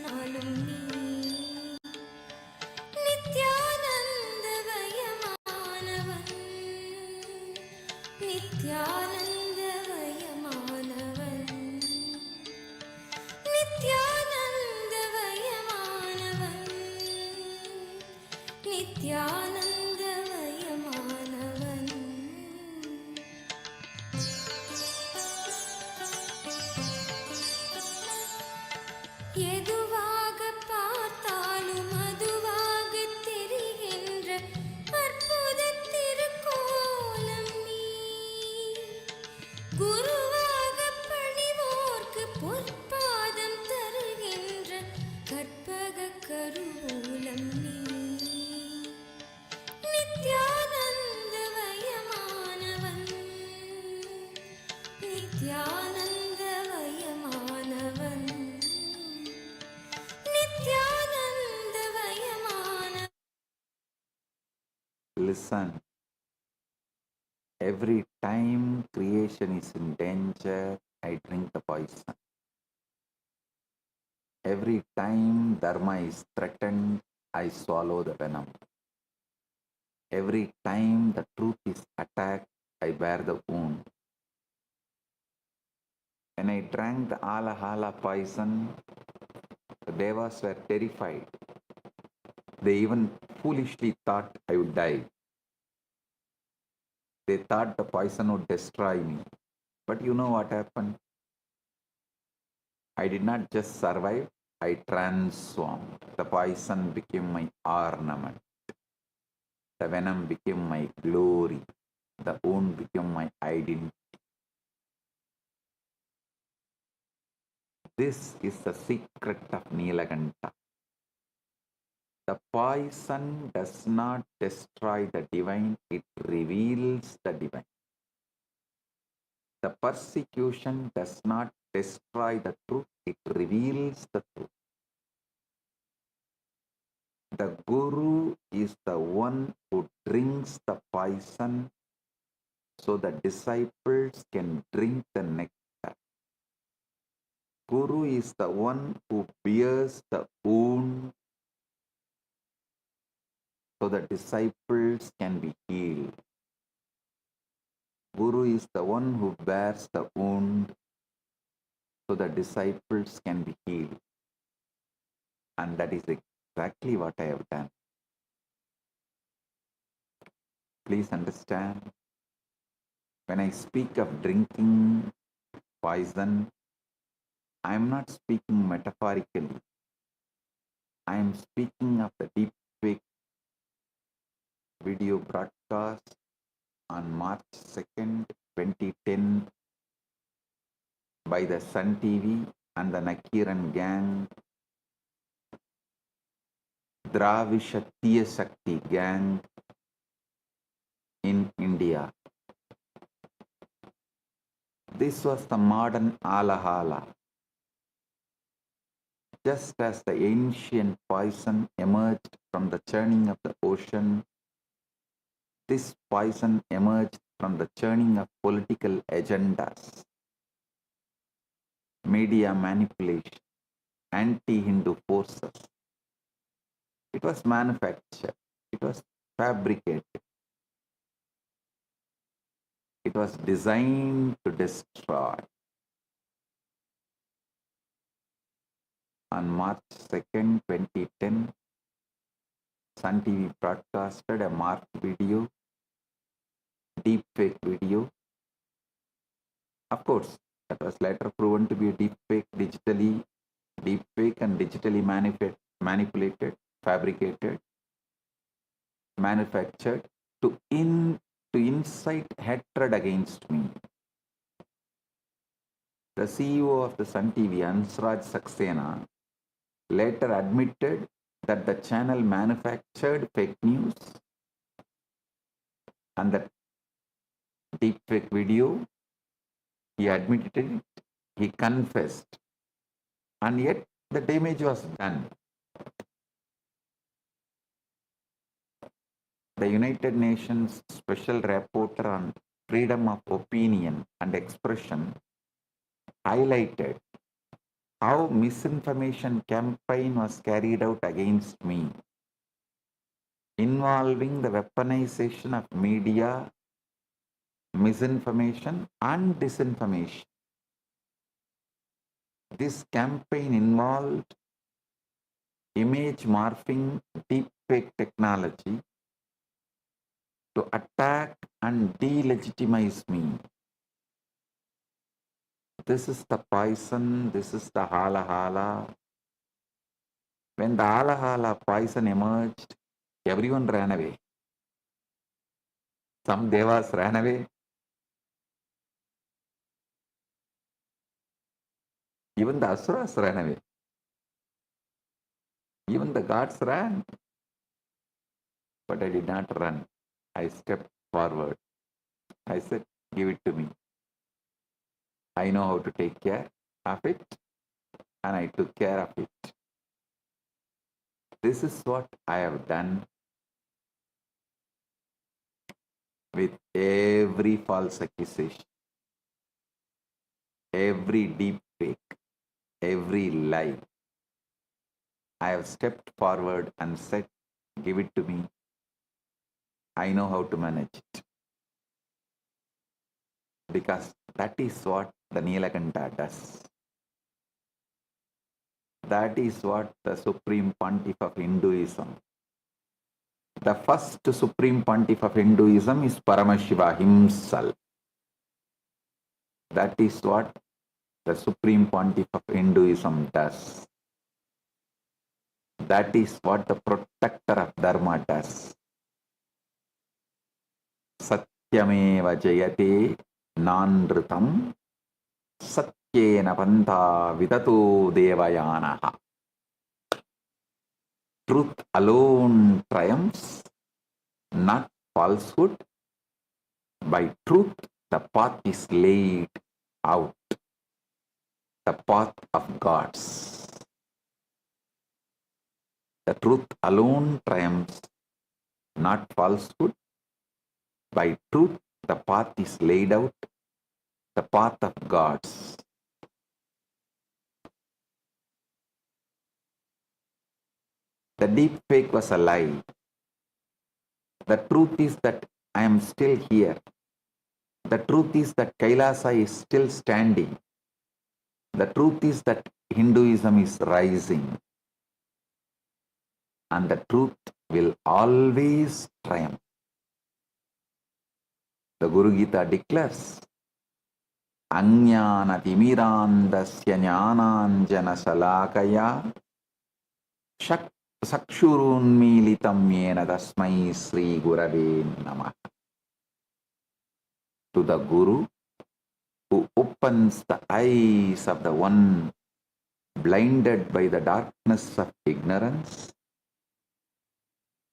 நாளும் நீ நித்யானந்தமயமானவன் நித்யானந்தமயமானவன் நித்யானந்தமயமானவன் நித்யானந்தமயமானவன் எதுவாக பார்த்தாலும் அதுவாக தெரிகின்ற அற்புத திருக்கோலம் நீ குருவாக பணிவோர்க்கு பொற்பாதம் தருகின்ற கற்பக கருவூலம் நீ நித்யானந்தமயமானவன் நித்யானந்தமயமானவன் Listen. Every time creation is in danger, I drink the poison. Every time dharma is threatened, I swallow the venom. Every time the truth is attacked, I bear the wound. When I drank the alahala poison, the devas were terrified. They even foolishly thought I would die. They thought the poison would destroy me. But you know what happened? I did not just survive, I transformed. The poison became my ornament. The venom became my glory. The wound became my identity. This is the secret of Nilakanta. The poison does not destroy the divine, it reveals the divine. The persecution does not destroy the truth, it reveals the truth. The Guru is the one who drinks the poison so the disciples can drink the nectar. Guru is the one who bears the wound so the disciples can be healed. Guru is the one who bears the wound so the disciples can be healed. And that is exactly what I have done. Please understand, when I speak of drinking poison, I am not speaking metaphorically. I am speaking of the deep fake video broadcast on March 2nd, 2010 by the Sun TV and the Nakiran gang, Dravishatiya Shakti gang in India. This was the modern Alahala. Just as the ancient poison emerged from the churning of the ocean, this poison emerged from the churning of political agendas, media manipulation, anti-Hindu forces. It was manufactured, it was fabricated, it was designed to destroy. On March 2nd, 2010, Sun TV broadcasted a marked video, deepfake video. Of course, that was later proven to be a deepfake, deepfake and digitally manipulated, fabricated, manufactured to incite hatred against me. The CEO of the Sun TV, Ansraj Saxena, later admitted that the channel manufactured fake news and that deepfake video, he admitted it, he confessed, and yet the damage was done. The United Nations Special Rapporteur on Freedom of Opinion and Expression highlighted how misinformation campaign was carried out against me, involving the weaponization of media, misinformation and disinformation. This campaign involved image morphing deepfake technology to attack and delegitimize me. This is the poison, this is the hala. When the hala poison emerged, everyone ran away. Some devas ran away. Even the asuras ran away. Even the gods ran. But I did not run. I stepped forward. I said, give it to me. I know how to take care of it, and I took care of it. This is what I have done with every false accusation, every deep fake, every lie. I have stepped forward and said, give it to me. I know how to manage it. Because that is what the Nilakanta does. That is what the Supreme Pontiff of Hinduism. The first Supreme Pontiff of Hinduism is Paramashiva himself. That is what the Supreme Pontiff of Hinduism does. That is what the protector of Dharma does. Satyameva jayate nandritam satyena pantha vidatu devayanaha. Truth alone triumphs, not falsehood. By truth, the path is laid out, the path of gods. The truth alone triumphs, not falsehood. By truth, the path is laid out, the path of gods. The deep fake was a lie. The truth is that I am still here. The truth is that Kailasa is still standing. The truth is that Hinduism is rising. And the truth will always triumph. The Guru Gita declares, Anyana timirandasya jnananjana salakaya sakshurunmilitam yena tasmai Sri Gurave Namah. To the Guru, who opens the eyes of the one blinded by the darkness of ignorance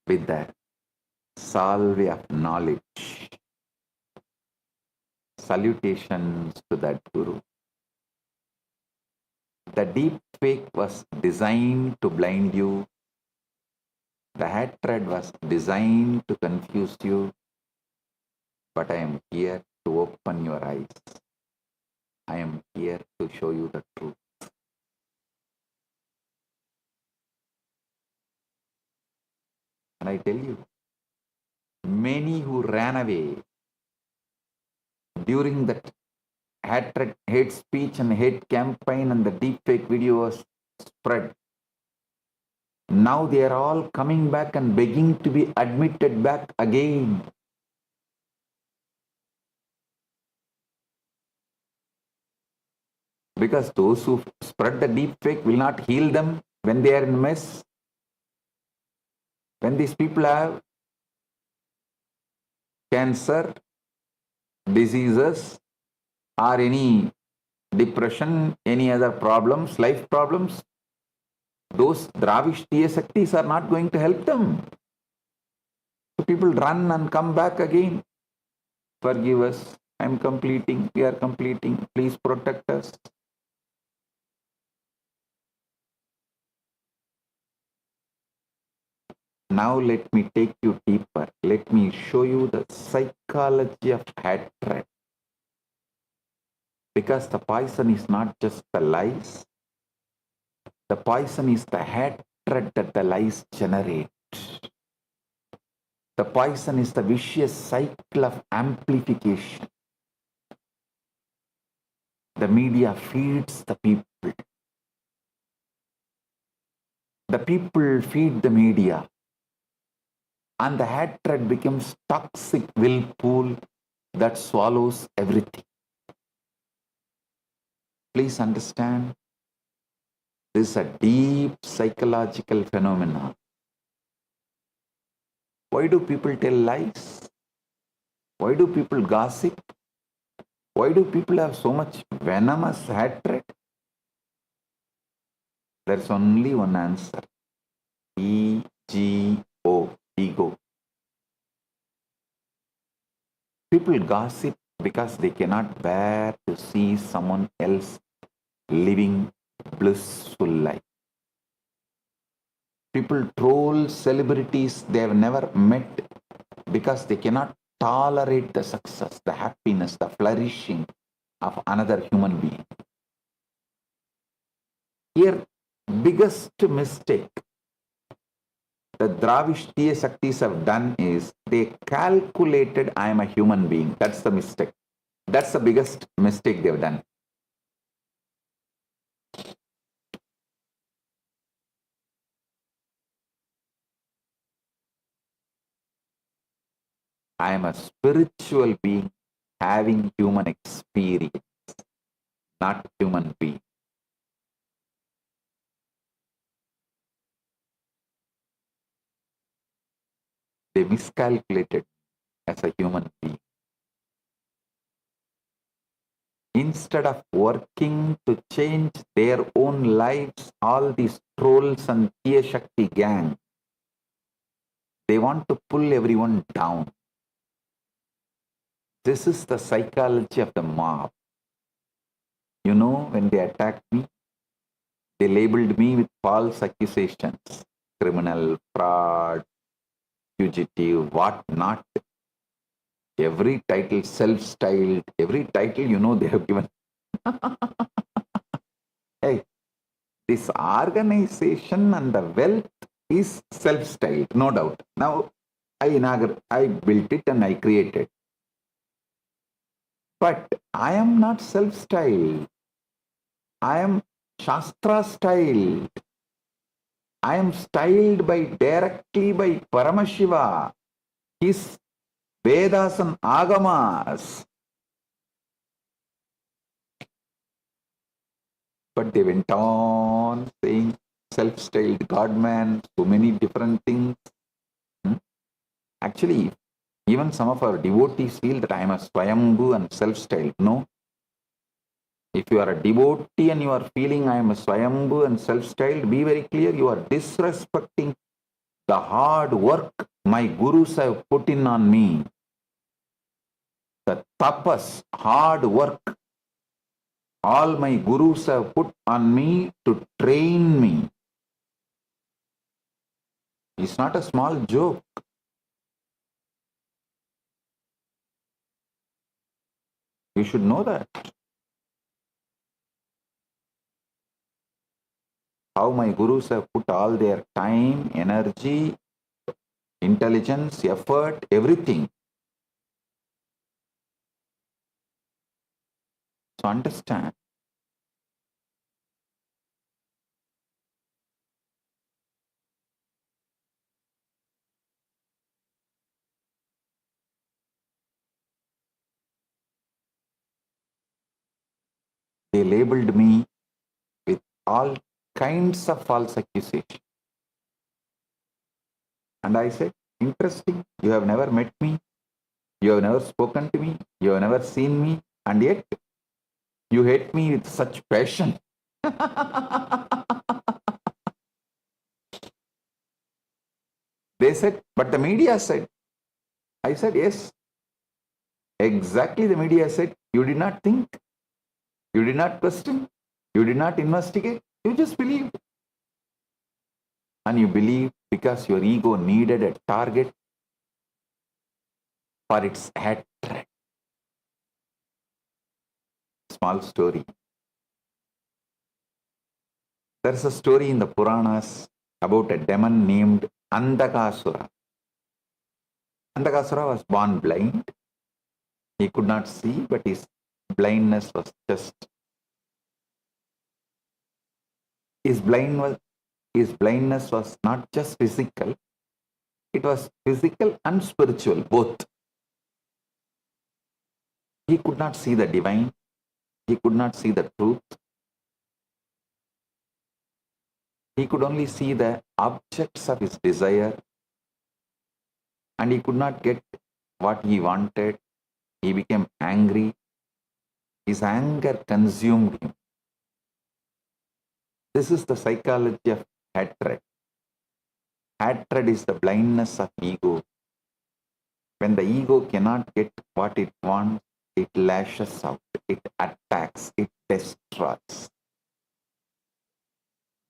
with the salve of knowledge. Salutations to that Guru. The deep fake was designed to blind you. The hatred was designed to confuse you. But I am here to open your eyes. I am here to show you the truth. And I tell you, many who ran away during that hatred, hate speech and hate campaign and the deepfake video was spread, now they are all coming back and begging to be admitted back again. Because those who spread the deepfake will not heal them when they are in mess. When these people have cancer, diseases, or any depression, any other problems, life problems, those Dravishtiya Shaktis are not going to help them. So people run and come back again. Forgive us. I am completing. We are completing. Please protect us. Now let me take you deeper. Let me show you the psychology of hatred. Because the poison is not just the lies. The poison is the hatred that the lies generate. The poison is the vicious cycle of amplification. The media feeds the people. The people feed the media. And the hatred becomes toxic whirlpool that swallows everything. Please understand, this is a deep psychological phenomenon. Why do people tell lies? Why do people gossip? Why do people have so much venomous hatred? There's only one answer. E-G-O, ego. People gossip because they cannot bear to see someone else living blissful life. People troll celebrities they have never met because they cannot tolerate the success, the happiness, the flourishing of another human being. Here, biggest mistake the Dravishtiya Shaktis have done is they calculated I am a human being. That's the mistake. That's the biggest mistake they've done. I am a spiritual being having human experience, not human being. They miscalculated as a human being. Instead of working to change their own lives, all these trolls and Tiya Shakti gang, they want to pull everyone down. This is the psychology of the mob. You know, when they attacked me, they labeled me with false accusations. Criminal, fraud, fugitive, what not. Every title, self-styled, every title, you know, they have given. Hey, this organization and the wealth is self-styled, no doubt. Now, I built it and I created. But I am not self-styled. I am Shastra-styled. I am styled directly by Paramashiva, his Vedas and Agamas. But they went on saying self-styled God-man, so many different things. Actually, even some of our devotees feel that I am a Swayambhu and self-styled. No. If you are a devotee and you are feeling I am a Swayambhu and self-styled, be very clear, you are disrespecting the hard work my gurus have put in on me. The tapas, hard work, all my gurus have put on me to train me. It's not a small joke. You should know that. How my gurus have put all their time, energy, intelligence, effort, everything. So understand. They labeled me with all kinds of false accusations. And I said, interesting, you have never met me, you have never spoken to me, you have never seen me, and yet you hate me with such passion. They said, but the media said. I said, yes, exactly the media said. You did not think, you did not question, you did not investigate, you just believed. And you believed because your ego needed a target for its hatred. Small story. There's a story in the Puranas about a demon named Andakasura. Andakasura was born blind. He could not see, but his blindness was just his blindness was not just physical, it was physical and spiritual, both. He could not see the divine, he could not see the truth. He could only see the objects of his desire, and he could not get what he wanted. He became angry. His anger consumed him. This is the psychology of hatred. Hatred is the blindness of ego. When the ego cannot get what it wants, it lashes out, it attacks, it destroys.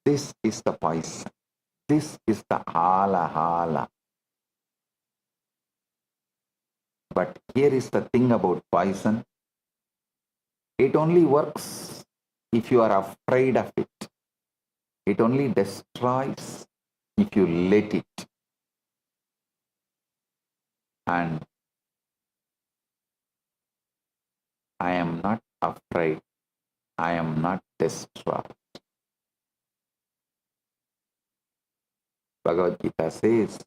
This is the poison. This is the hala. But here is the thing about poison. It only works if you are afraid of it. It only destroys if you let it. And I am not afraid. I am not destroyed. Bhagavad Gita says,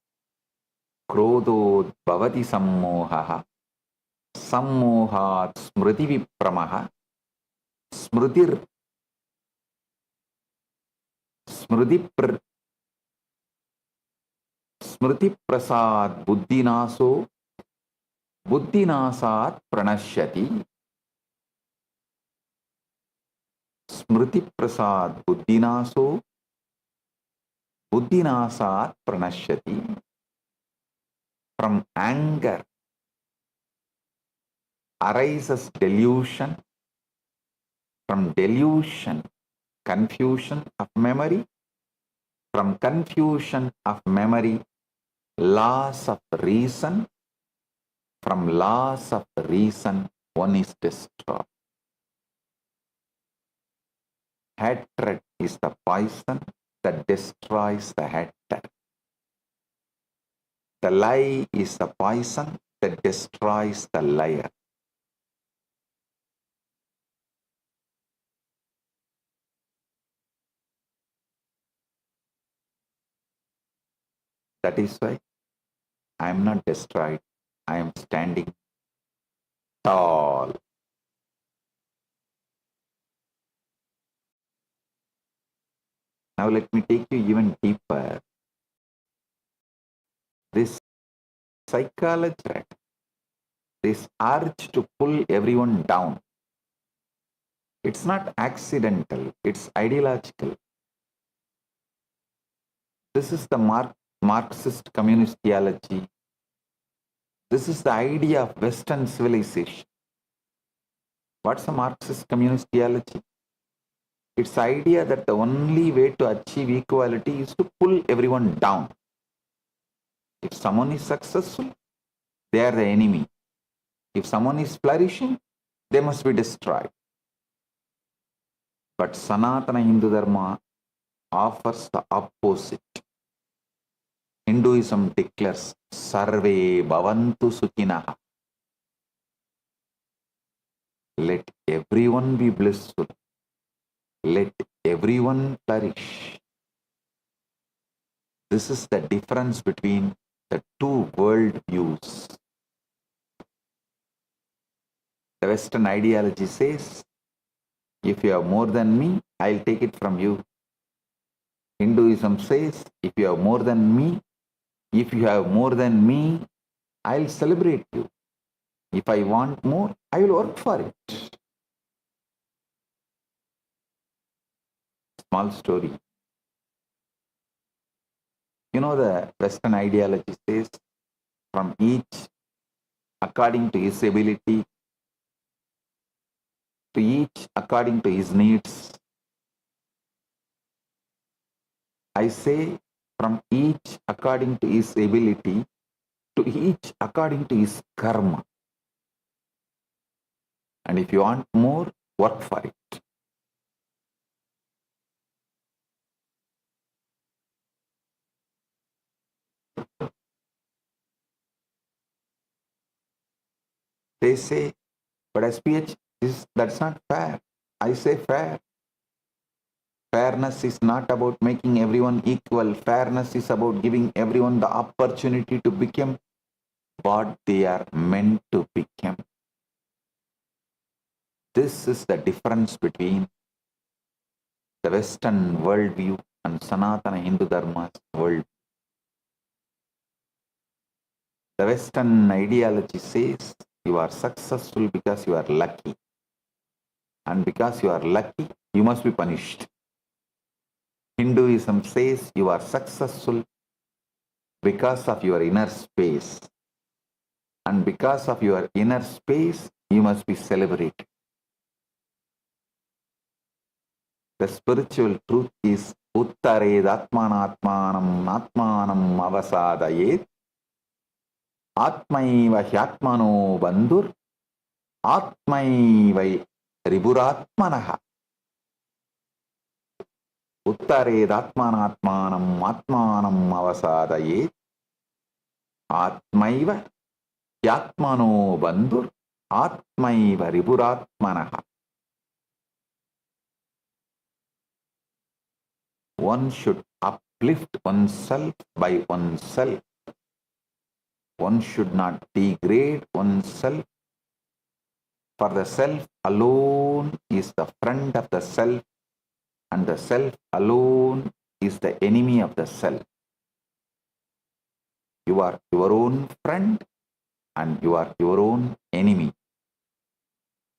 Krodod bhavati sammohaha, sammohat smriti vipramaha, smriti prasad buddhinaso, buddhinasat pranashyati. Smriti prasad buddhinaso, buddhinasat pranashyati. From anger arises delusion. From delusion, confusion of memory. From confusion of memory, loss of reason. From loss of reason, one is destroyed. Hatred is the poison that destroys the hatter. The lie is the poison that destroys the liar. That is why I am not destroyed. I am standing tall. Now let me take you even deeper. This psychology, this urge to pull everyone down, It's not accidental, it's ideological. This is the Marxist communist theology. This is the idea of Western civilization. What's a Marxist communist theology? It's the idea that the only way to achieve equality is to pull everyone down. If someone is successful, they are the enemy. If someone is flourishing, they must be destroyed. But Sanatana Hindu Dharma offers the opposite. Hinduism declares Sarve Bhavantu Sukhinaha. Let everyone be blissful. Let everyone flourish. This is the difference between the two world views. The Western ideology says, if you have more than me, I'll take it from you. Hinduism says, if you have more than me, I'll celebrate you. If I want more, I will work for it. Small story. You know, the Western ideology says, from each according to his ability, to each according to his needs. I say, from each according to his ability, to each according to his karma. And if you want more, work for it. They say, but SPH, that's not fair. I say fair. Fairness is not about making everyone equal. Fairness is about giving everyone the opportunity to become what they are meant to become. This is the difference between the Western worldview and Sanatana Hindu Dharma's worldview. The Western ideology says you are successful because you are lucky. And because you are lucky, you must be punished. Hinduism says you are successful because of your inner space. And because of your inner space, you must be celebrated. The spiritual truth is Uttared Atmanatmanam Atmanam Avasadayet Atmaiva Hyatmano Bandhur Atmaiva Riburatmanaha. Uttared Atmanatmanam Atmanam Avasadayet Atmaiva Hyatmano Bandhur Atmaiva Riburatmanaha. One should uplift oneself by oneself. One should not degrade oneself, for the self alone is the friend of the self, and the self alone is the enemy of the self. You are your own friend and you are your own enemy.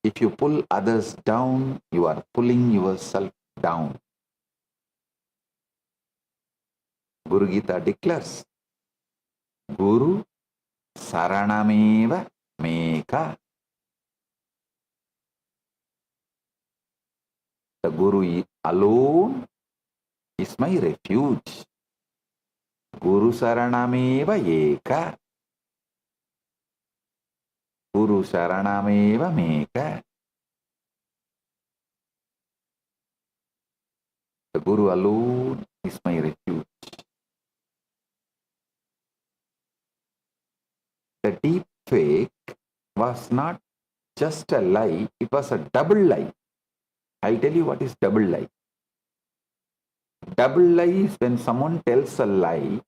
If you pull others down, you are pulling yourself down. Guru Gita declares, Guru Saranameva Meka. The Guru alone is my refuge. Guru Saranameva Eka. Guru Saranameva Meka. The Guru alone is my refuge. The deep fake was not just a lie, it was a double lie. I'll tell you what is double lie. Double lie is when someone tells a lie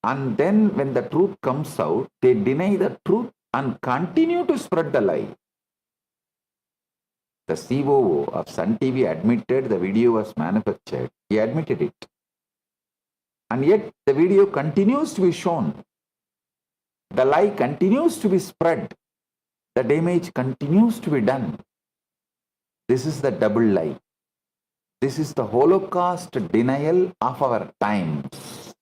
and then when the truth comes out, they deny the truth and continue to spread the lie. The COO of Sun TV admitted the video was manufactured. He admitted it. And yet the video continues to be shown. The lie continues to be spread. The damage continues to be done. This is the double lie. This is the Holocaust denial of our times.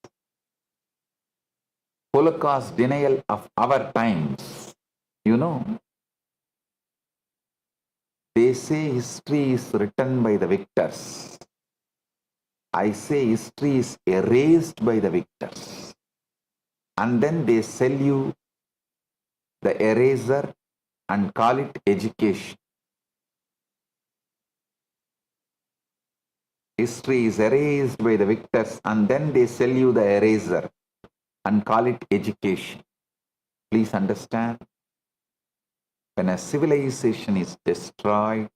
Holocaust denial of our times. You know, they say history is written by the victors. I say history is erased by the victors. And then they sell you the eraser and call it education. History is erased by the victors and then they sell you the eraser and call it education. Please understand, when a civilization is destroyed,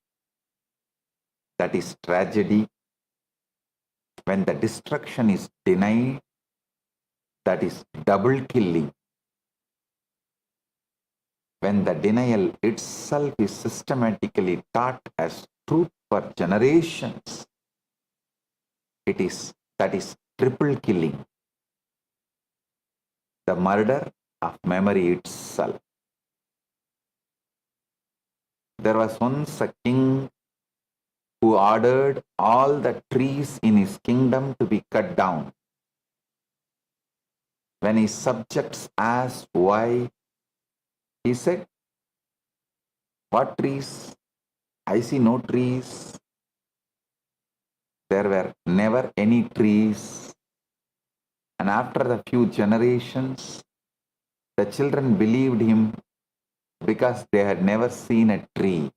that is tragedy. When the destruction is denied, that is double killing. When the denial itself is systematically taught as truth for generations, that is triple killing. The murder of memory itself. There was once a king who ordered all the trees in his kingdom to be cut down. When his subjects asked why, he said, "What trees? I see no trees." There were never any trees. And after a few generations, the children believed him because they had never seen a tree.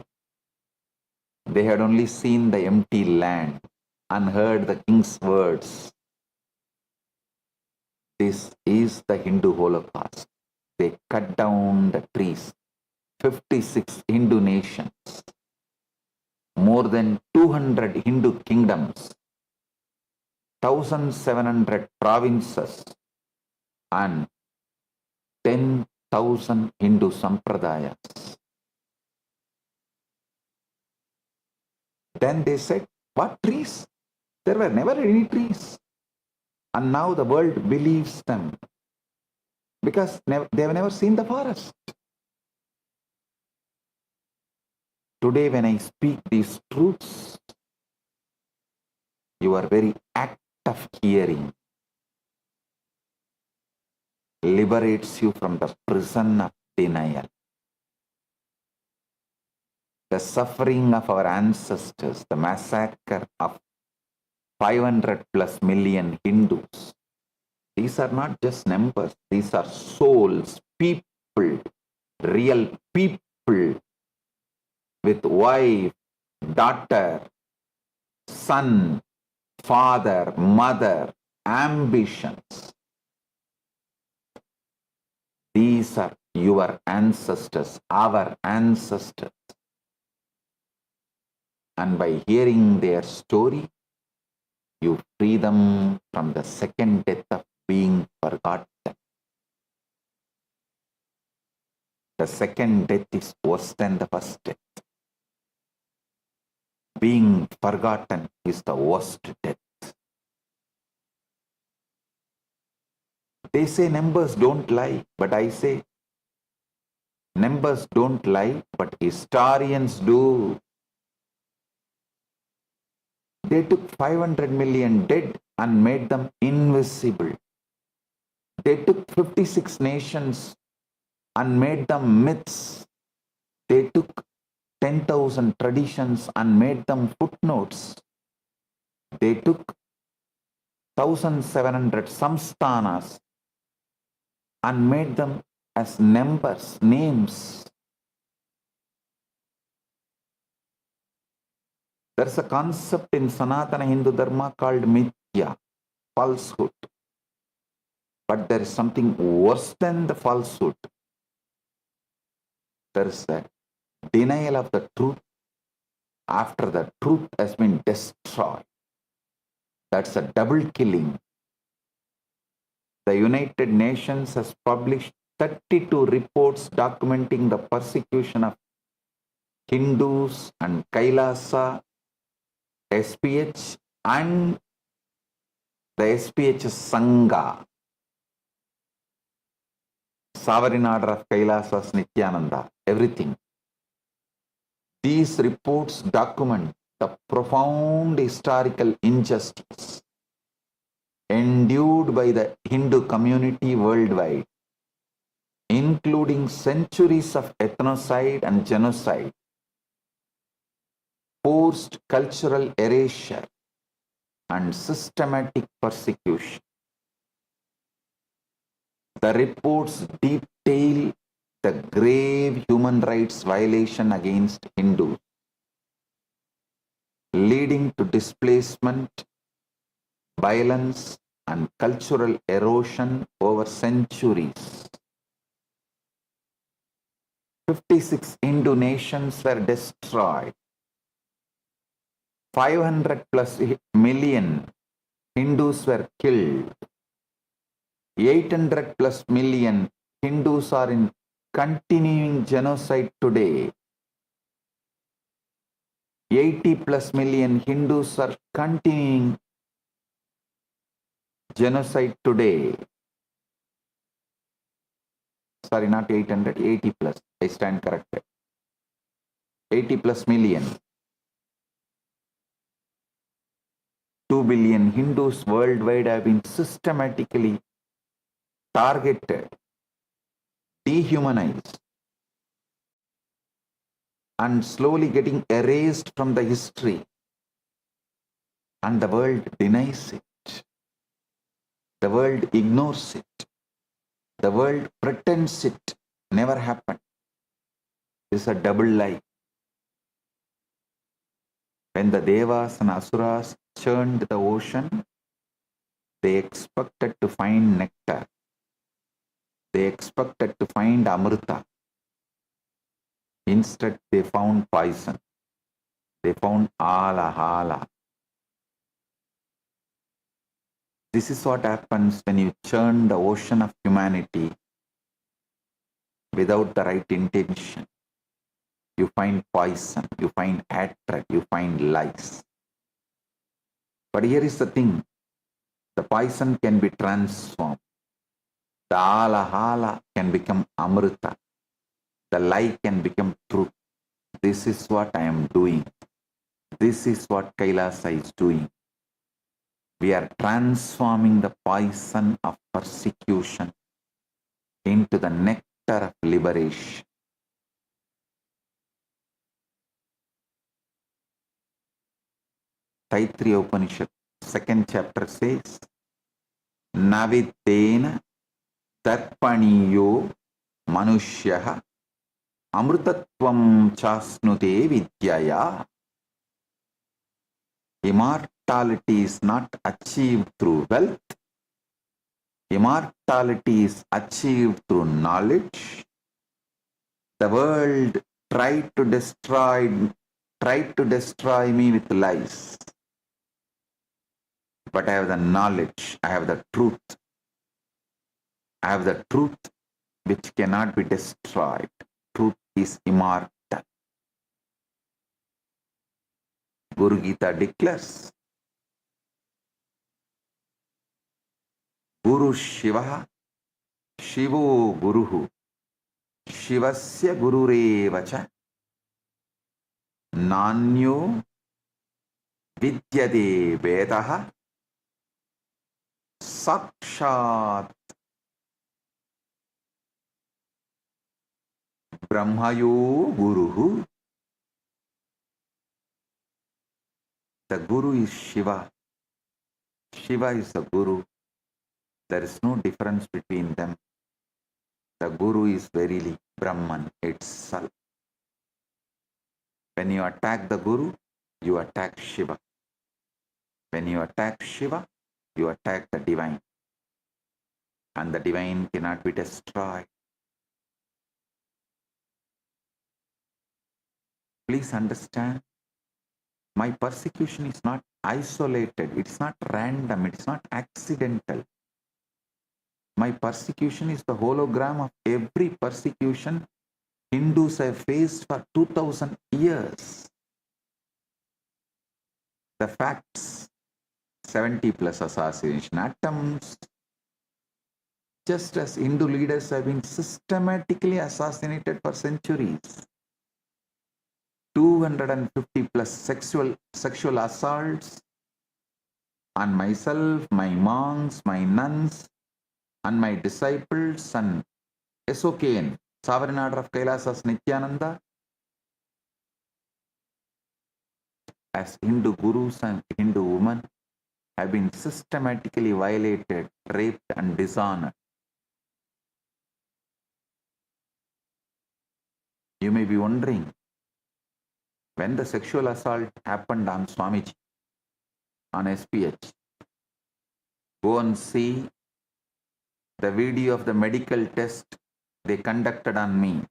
They had only seen the empty land and heard the king's words. This is the Hindu Holocaust. They cut down the trees. 56 Hindu nations, more than 200 Hindu kingdoms, 1,700 provinces, and 10,000 Hindu sampradayas. Then they said, "What trees? There were never any trees." And now the world believes them because they have never seen the forest. Today, when I speak these truths, your very act of hearing liberates you from the prison of denial. The suffering of our ancestors, the massacre of 500 plus million Hindus, these are not just numbers, these are souls, people, real people with wife, daughter, son, father, mother, ambitions. These are your ancestors, our ancestors. And by hearing their story, you free them from the second death of being forgotten. The second death is worse than the first death. Being forgotten is the worst death. They say numbers don't lie, but I say numbers don't lie, but historians do. They took 500 million dead and made them invisible. They took 56 nations and made them myths. They took 10,000 traditions and made them footnotes. They took 1,700 samsthanas and made them as numbers, names. There's a concept in Sanatana Hindu Dharma called mithya, falsehood. But there is something worse than the falsehood. There is a denial of the truth after the truth has been destroyed. That's a double killing. The United Nations has published 32 reports documenting the persecution of Hindus and Kailasa, SPH, and the SPH Sangha, Sovereign Order of Kailasas Nithyananda, everything. These reports document the profound historical injustice endured by the Hindu community worldwide, including centuries of ethnocide and genocide, forced cultural erasure, and systematic persecution. The reports detail the grave human rights violation against Hindus, leading to displacement, violence, and cultural erosion over centuries. 56 Hindu nations were destroyed. 500 plus million Hindus were killed. 800 plus million Hindus are in continuing genocide today. 80 plus million Hindus are continuing genocide today. Sorry, not 800, 80 plus. I stand corrected. 80 plus million. 2 billion Hindus worldwide have been systematically targeted, dehumanized, and slowly getting erased from the history. And the world denies it. The world ignores it. The world pretends it never happened. This is a double lie. When the Devas and Asuras churned the ocean, they expected to find nectar. They expected to find Amrita. Instead, they found poison. They found Alahala. This is what happens when you churn the ocean of humanity without the right intention. You find poison, you find hatred, you find lies. But here is the thing. The poison can be transformed. The Alahala can become Amrita. The lie can become truth. This is what I am doing. This is what Kailasa is doing. We are transforming the poison of persecution into the nectar of liberation. Taittiriya Upanishad, 2nd chapter says, Naviddena darpaniyo manushyaha amrutatvam chasnute vidyaya. Immortality is not achieved through wealth. Immortality is achieved through knowledge. The world tried to destroy me with lies. But I have the knowledge, I have the truth. I have the truth which cannot be destroyed. Truth is immortal. Guru Gita declares, Guru Shiva, Shivo Guruhu, Shivasya Gururevacha, Nanyo Vidyade Vedaha, Sakshat Brahmayo Guruhu. The Guru is Shiva. Shiva is the Guru. There is no difference between them. The Guru is verily Brahman itself. When you attack the Guru, you attack Shiva. When you attack Shiva, you attack the divine. And the divine cannot be destroyed. Please understand, my persecution is not isolated. It's not random. It's not accidental. My persecution is the hologram of every persecution Hindus have faced for 2000 years. The facts, 70 plus assassination attempts, just as Hindu leaders have been systematically assassinated for centuries. 250 plus sexual assaults on myself, my monks, my nuns, and my disciples, and SOKN, Sovereign Order of Kailasas Nityananda, as Hindu gurus and Hindu women have been systematically violated, raped, and dishonored. You may be wondering, when the sexual assault happened on Swamiji, on SPH, go and see the video of the medical test they conducted on me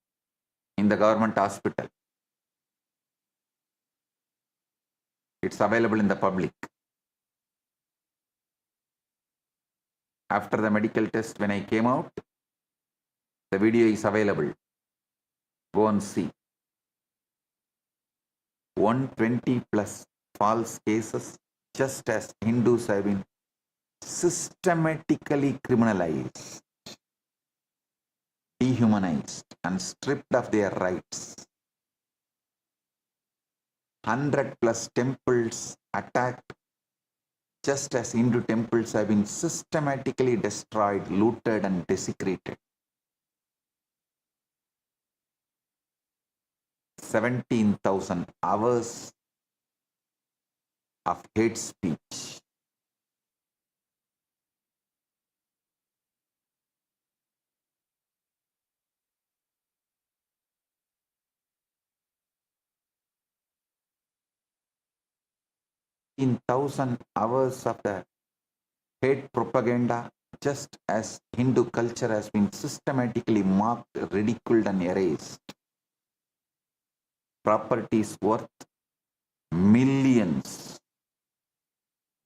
in the government hospital. It's available in the public. After the medical test, when I came out, the video is available. Go and see. 120 plus false cases, just as Hindus have been systematically criminalized, dehumanized, and stripped of their rights. 100 plus temples attacked, just as Hindu temples have been systematically destroyed, looted, and desecrated. 17,000 hours of hate speech. In 1,000 hours of the hate propaganda, just as Hindu culture has been systematically mocked, ridiculed, and erased. Properties worth millions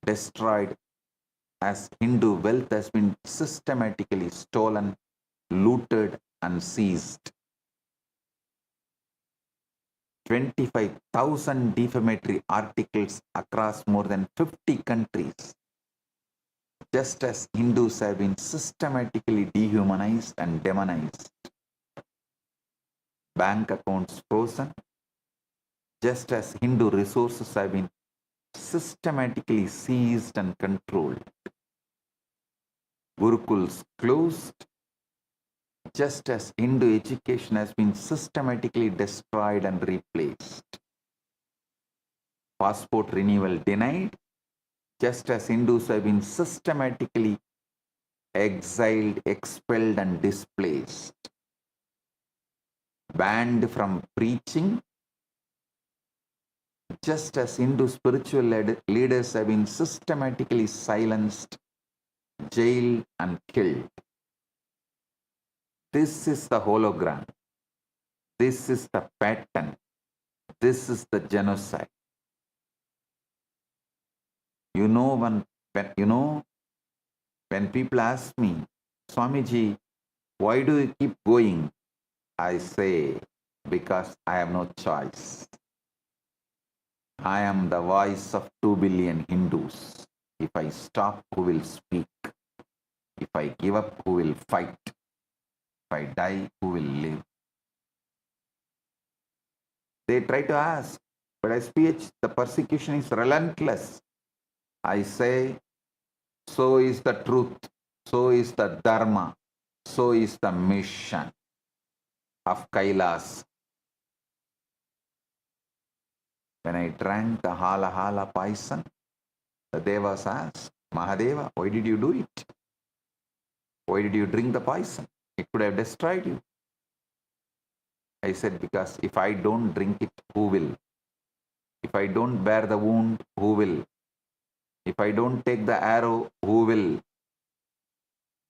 destroyed, as Hindu wealth has been systematically stolen, looted, and seized. 25,000 defamatory articles across more than 50 countries, just as Hindus have been systematically dehumanized and demonized. Bank accounts frozen, just as Hindu resources have been systematically seized and controlled. Gurukuls closed, just as Hindu education has been systematically destroyed and replaced. Passport renewal denied, just as Hindus have been systematically exiled, expelled, and displaced. Banned from preaching, just as Hindu spiritual leaders have been systematically silenced, jailed, and killed. This is the hologram. This is the pattern. This is the genocide. When people ask me, Swamiji, why do you keep going? I say, because I have no choice. I am the voice of 2 billion Hindus. If I stop, who will speak? If I give up, who will fight? If I die, who will live? They try to ask, but SPH, the persecution is relentless. I say, so is the truth, so is the dharma, so is the mission of Kailas. When I drank the hala hala poison, the devas asked, Mahadeva, why did you do it? Why did you drink the poison? It could have destroyed you. I said, because if I don't drink it, who will? If I don't bear the wound, who will? If I don't take the arrow, who will?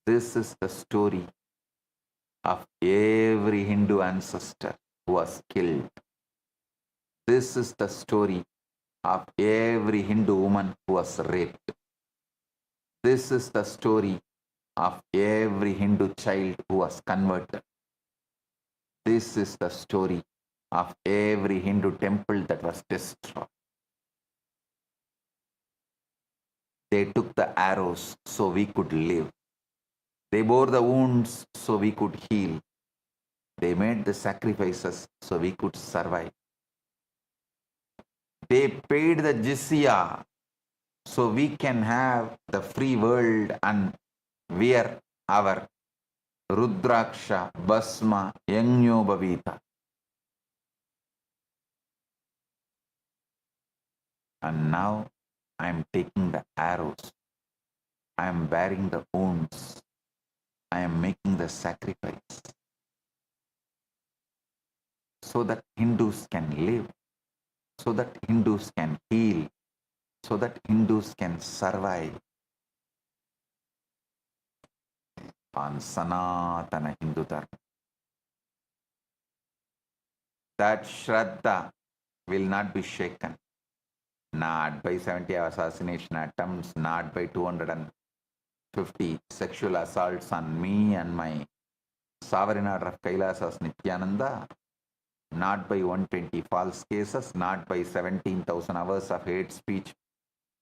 This is the story of every Hindu ancestor who was killed. This is the story of every Hindu woman who was raped. This is the story of every Hindu child who was converted. This is the story of every Hindu temple that was destroyed. They took the arrows so we could live. They bore the wounds so we could heal. They made the sacrifices so we could survive. They paid the jizya so we can have the free world and wear our Rudraksha, Basma, Yajño Bhavita. And now I am taking the arrows. I am bearing the wounds. I am making the sacrifice so that Hindus can live, so that Hindus can heal, so that Hindus can survive on Sanatana Hindu Dharma. That Shraddha will not be shaken, not by 70 assassination attempts, not by 250 sexual assaults on me and my sovereign order of Kailasas Nithyananda, not by 120 false cases, not by 17,000 hours of hate speech,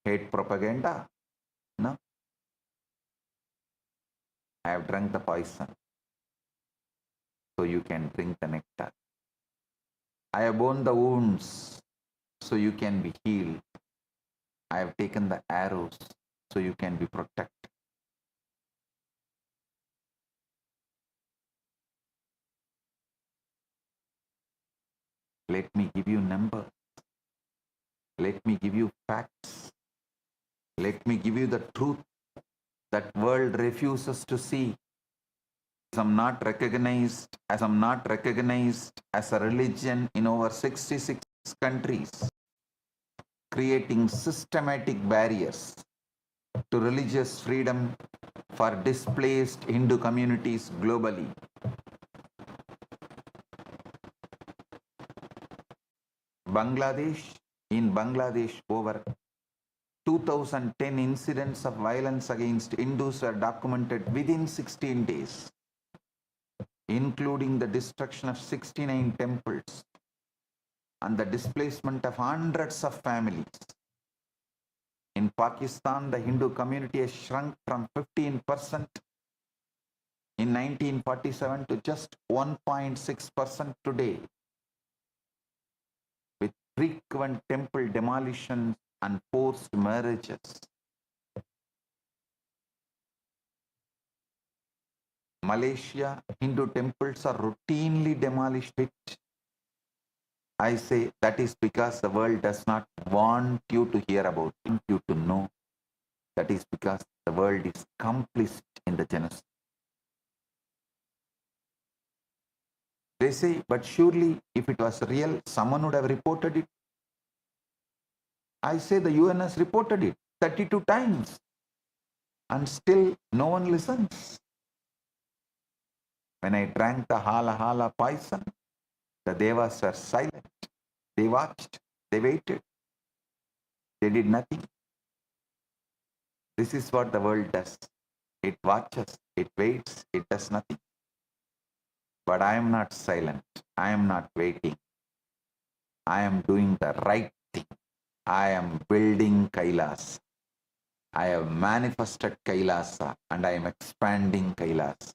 hate propaganda. No. I have drunk the poison, so you can drink the nectar. I have borne the wounds, so you can be healed. I have taken the arrows, so you can be protected. Let me give you numbers. Let me give you facts. Let me give you the truth that world refuses to see. As I'm not recognized as a religion in over 66 countries, creating systematic barriers to religious freedom for displaced Hindu communities globally. In Bangladesh, over 2010 incidents of violence against Hindus were documented within 16 days, including the destruction of 69 temples and the displacement of hundreds of families. In Pakistan, the Hindu community has shrunk from 15% in 1947 to just 1.6% today, with frequent temple demolitions and forced marriages. Malaysia, Hindu temples are routinely demolished. I say that is because the world does not want you to hear about it, you to know. That is because the world is complicit in the genocide. They say, but surely if it was real, someone would have reported it. I say the UN has reported it 32 times and still no one listens. When I drank the hala hala poison, the devas were silent. They watched, they waited. They did nothing. This is what the world does. It watches, it waits, it does nothing. But I am not silent. I am not waiting. I am doing the right thing. I am building Kailas. I have manifested Kailasa and I am expanding Kailas.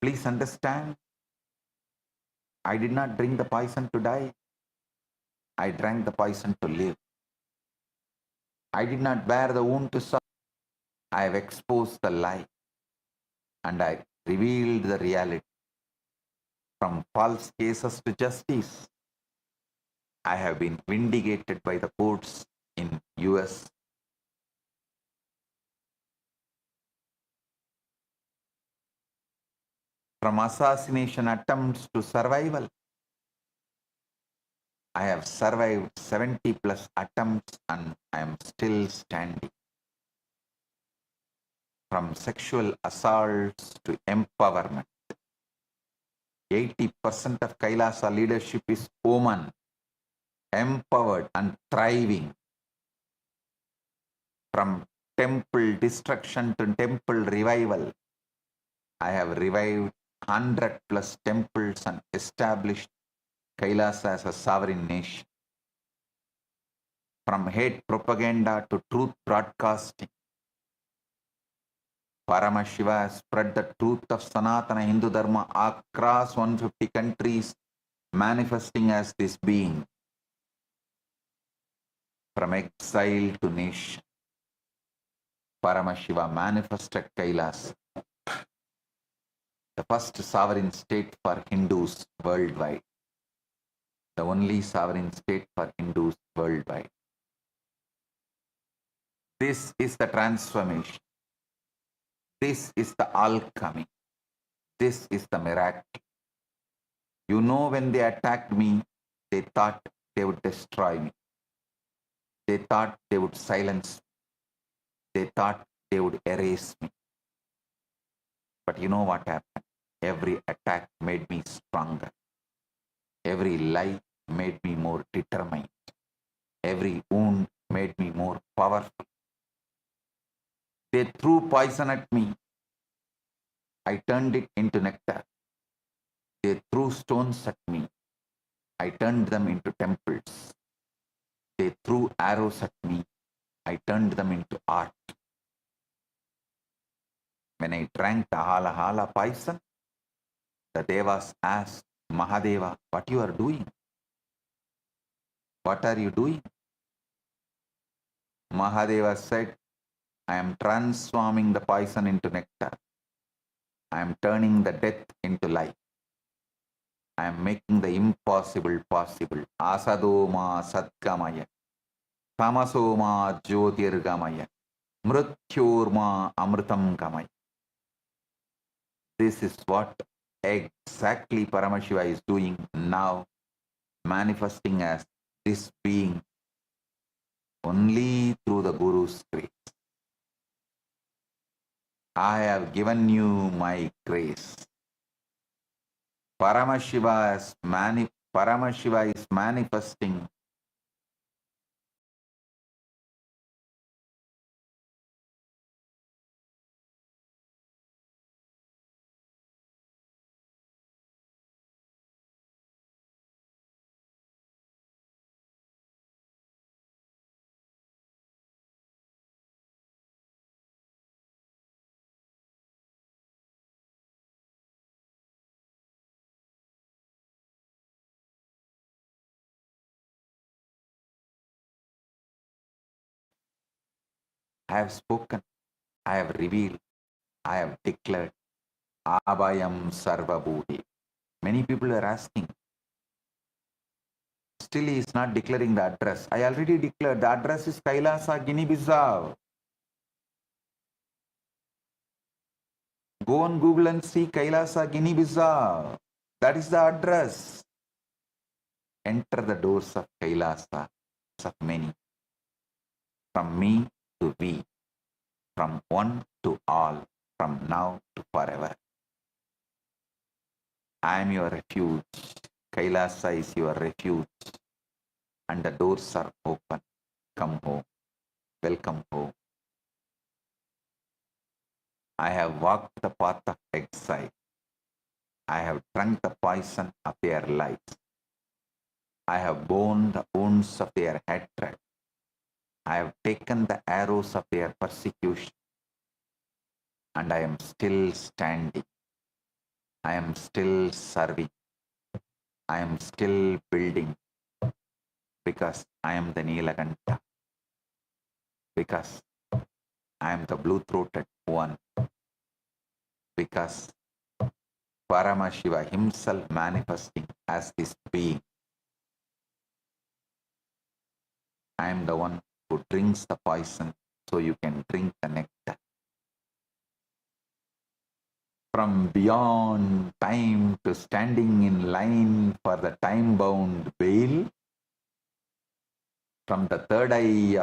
Please understand, I did not drink the poison to die. I drank the poison to live. I did not bear the wound to suffer. I have exposed the lie and I revealed the reality. From false cases to justice, I have been vindicated by the courts in US. From assassination attempts to survival, I have survived 70 plus attempts and I am still standing. From sexual assaults to empowerment, 80% of Kailasa leadership is women, empowered and thriving. From temple destruction to temple revival, I have revived 100 plus temples and established Kailasa as a sovereign nation. From hate propaganda to truth broadcasting, Paramashiva has spread the truth of Sanatana Hindu Dharma across 150 countries manifesting as this being from exile to nation. Paramashiva manifested Kailas, the first sovereign state for Hindus worldwide, the only sovereign state for Hindus worldwide. This is the transformation. This is the alchemy. This is the miracle. You know, when they attacked me, they thought they would destroy me. They thought they would silence me. They thought they would erase me. But you know what happened? Every attack made me stronger. Every lie made me more determined. Every wound made me more powerful. They threw poison at me. I turned it into nectar. They threw stones at me. I turned them into temples. They threw arrows at me. I turned them into art. When I drank the hala hala poison, the devas asked Mahadeva, what you are doing? What are you doing? Mahadeva said, I am transforming the poison into nectar. I am turning the death into life. I am making the impossible possible. Asadoma satgamaya. Tamasoma jyotirgamaya. Mrityorma amritam gamaya. This is what exactly Paramashiva is doing now, manifesting as this being only through the Guru's grace. I have given you my grace. Paramashiva is manifesting I have spoken, I have revealed, I have declared Abhayam Sarvabhutebhyo. Many people are asking, still he is not declaring the address. I already declared the address is Kailasa, Guinea-Bissau. Go on Google and see Kailasa, Guinea-Bissau. That is the address. Enter the doors of Kailasa, of many. From me to we, from one to all, from now to forever. I am your refuge. Kailasa is your refuge. And the doors are open. Come home. Welcome home. I have walked the path of exile. I have drunk the poison of their lives. I have borne the wounds of their hatred. I have taken the arrows of their persecution. And I am still standing. I am still serving. I am still building. Because I am the Nilakanta. Because I am the blue-throated one. Because Paramashiva himself manifesting as this being. I am the one who drinks the poison so you can drink the nectar. From beyond time to standing in line for the time-bound bail, from the third eye of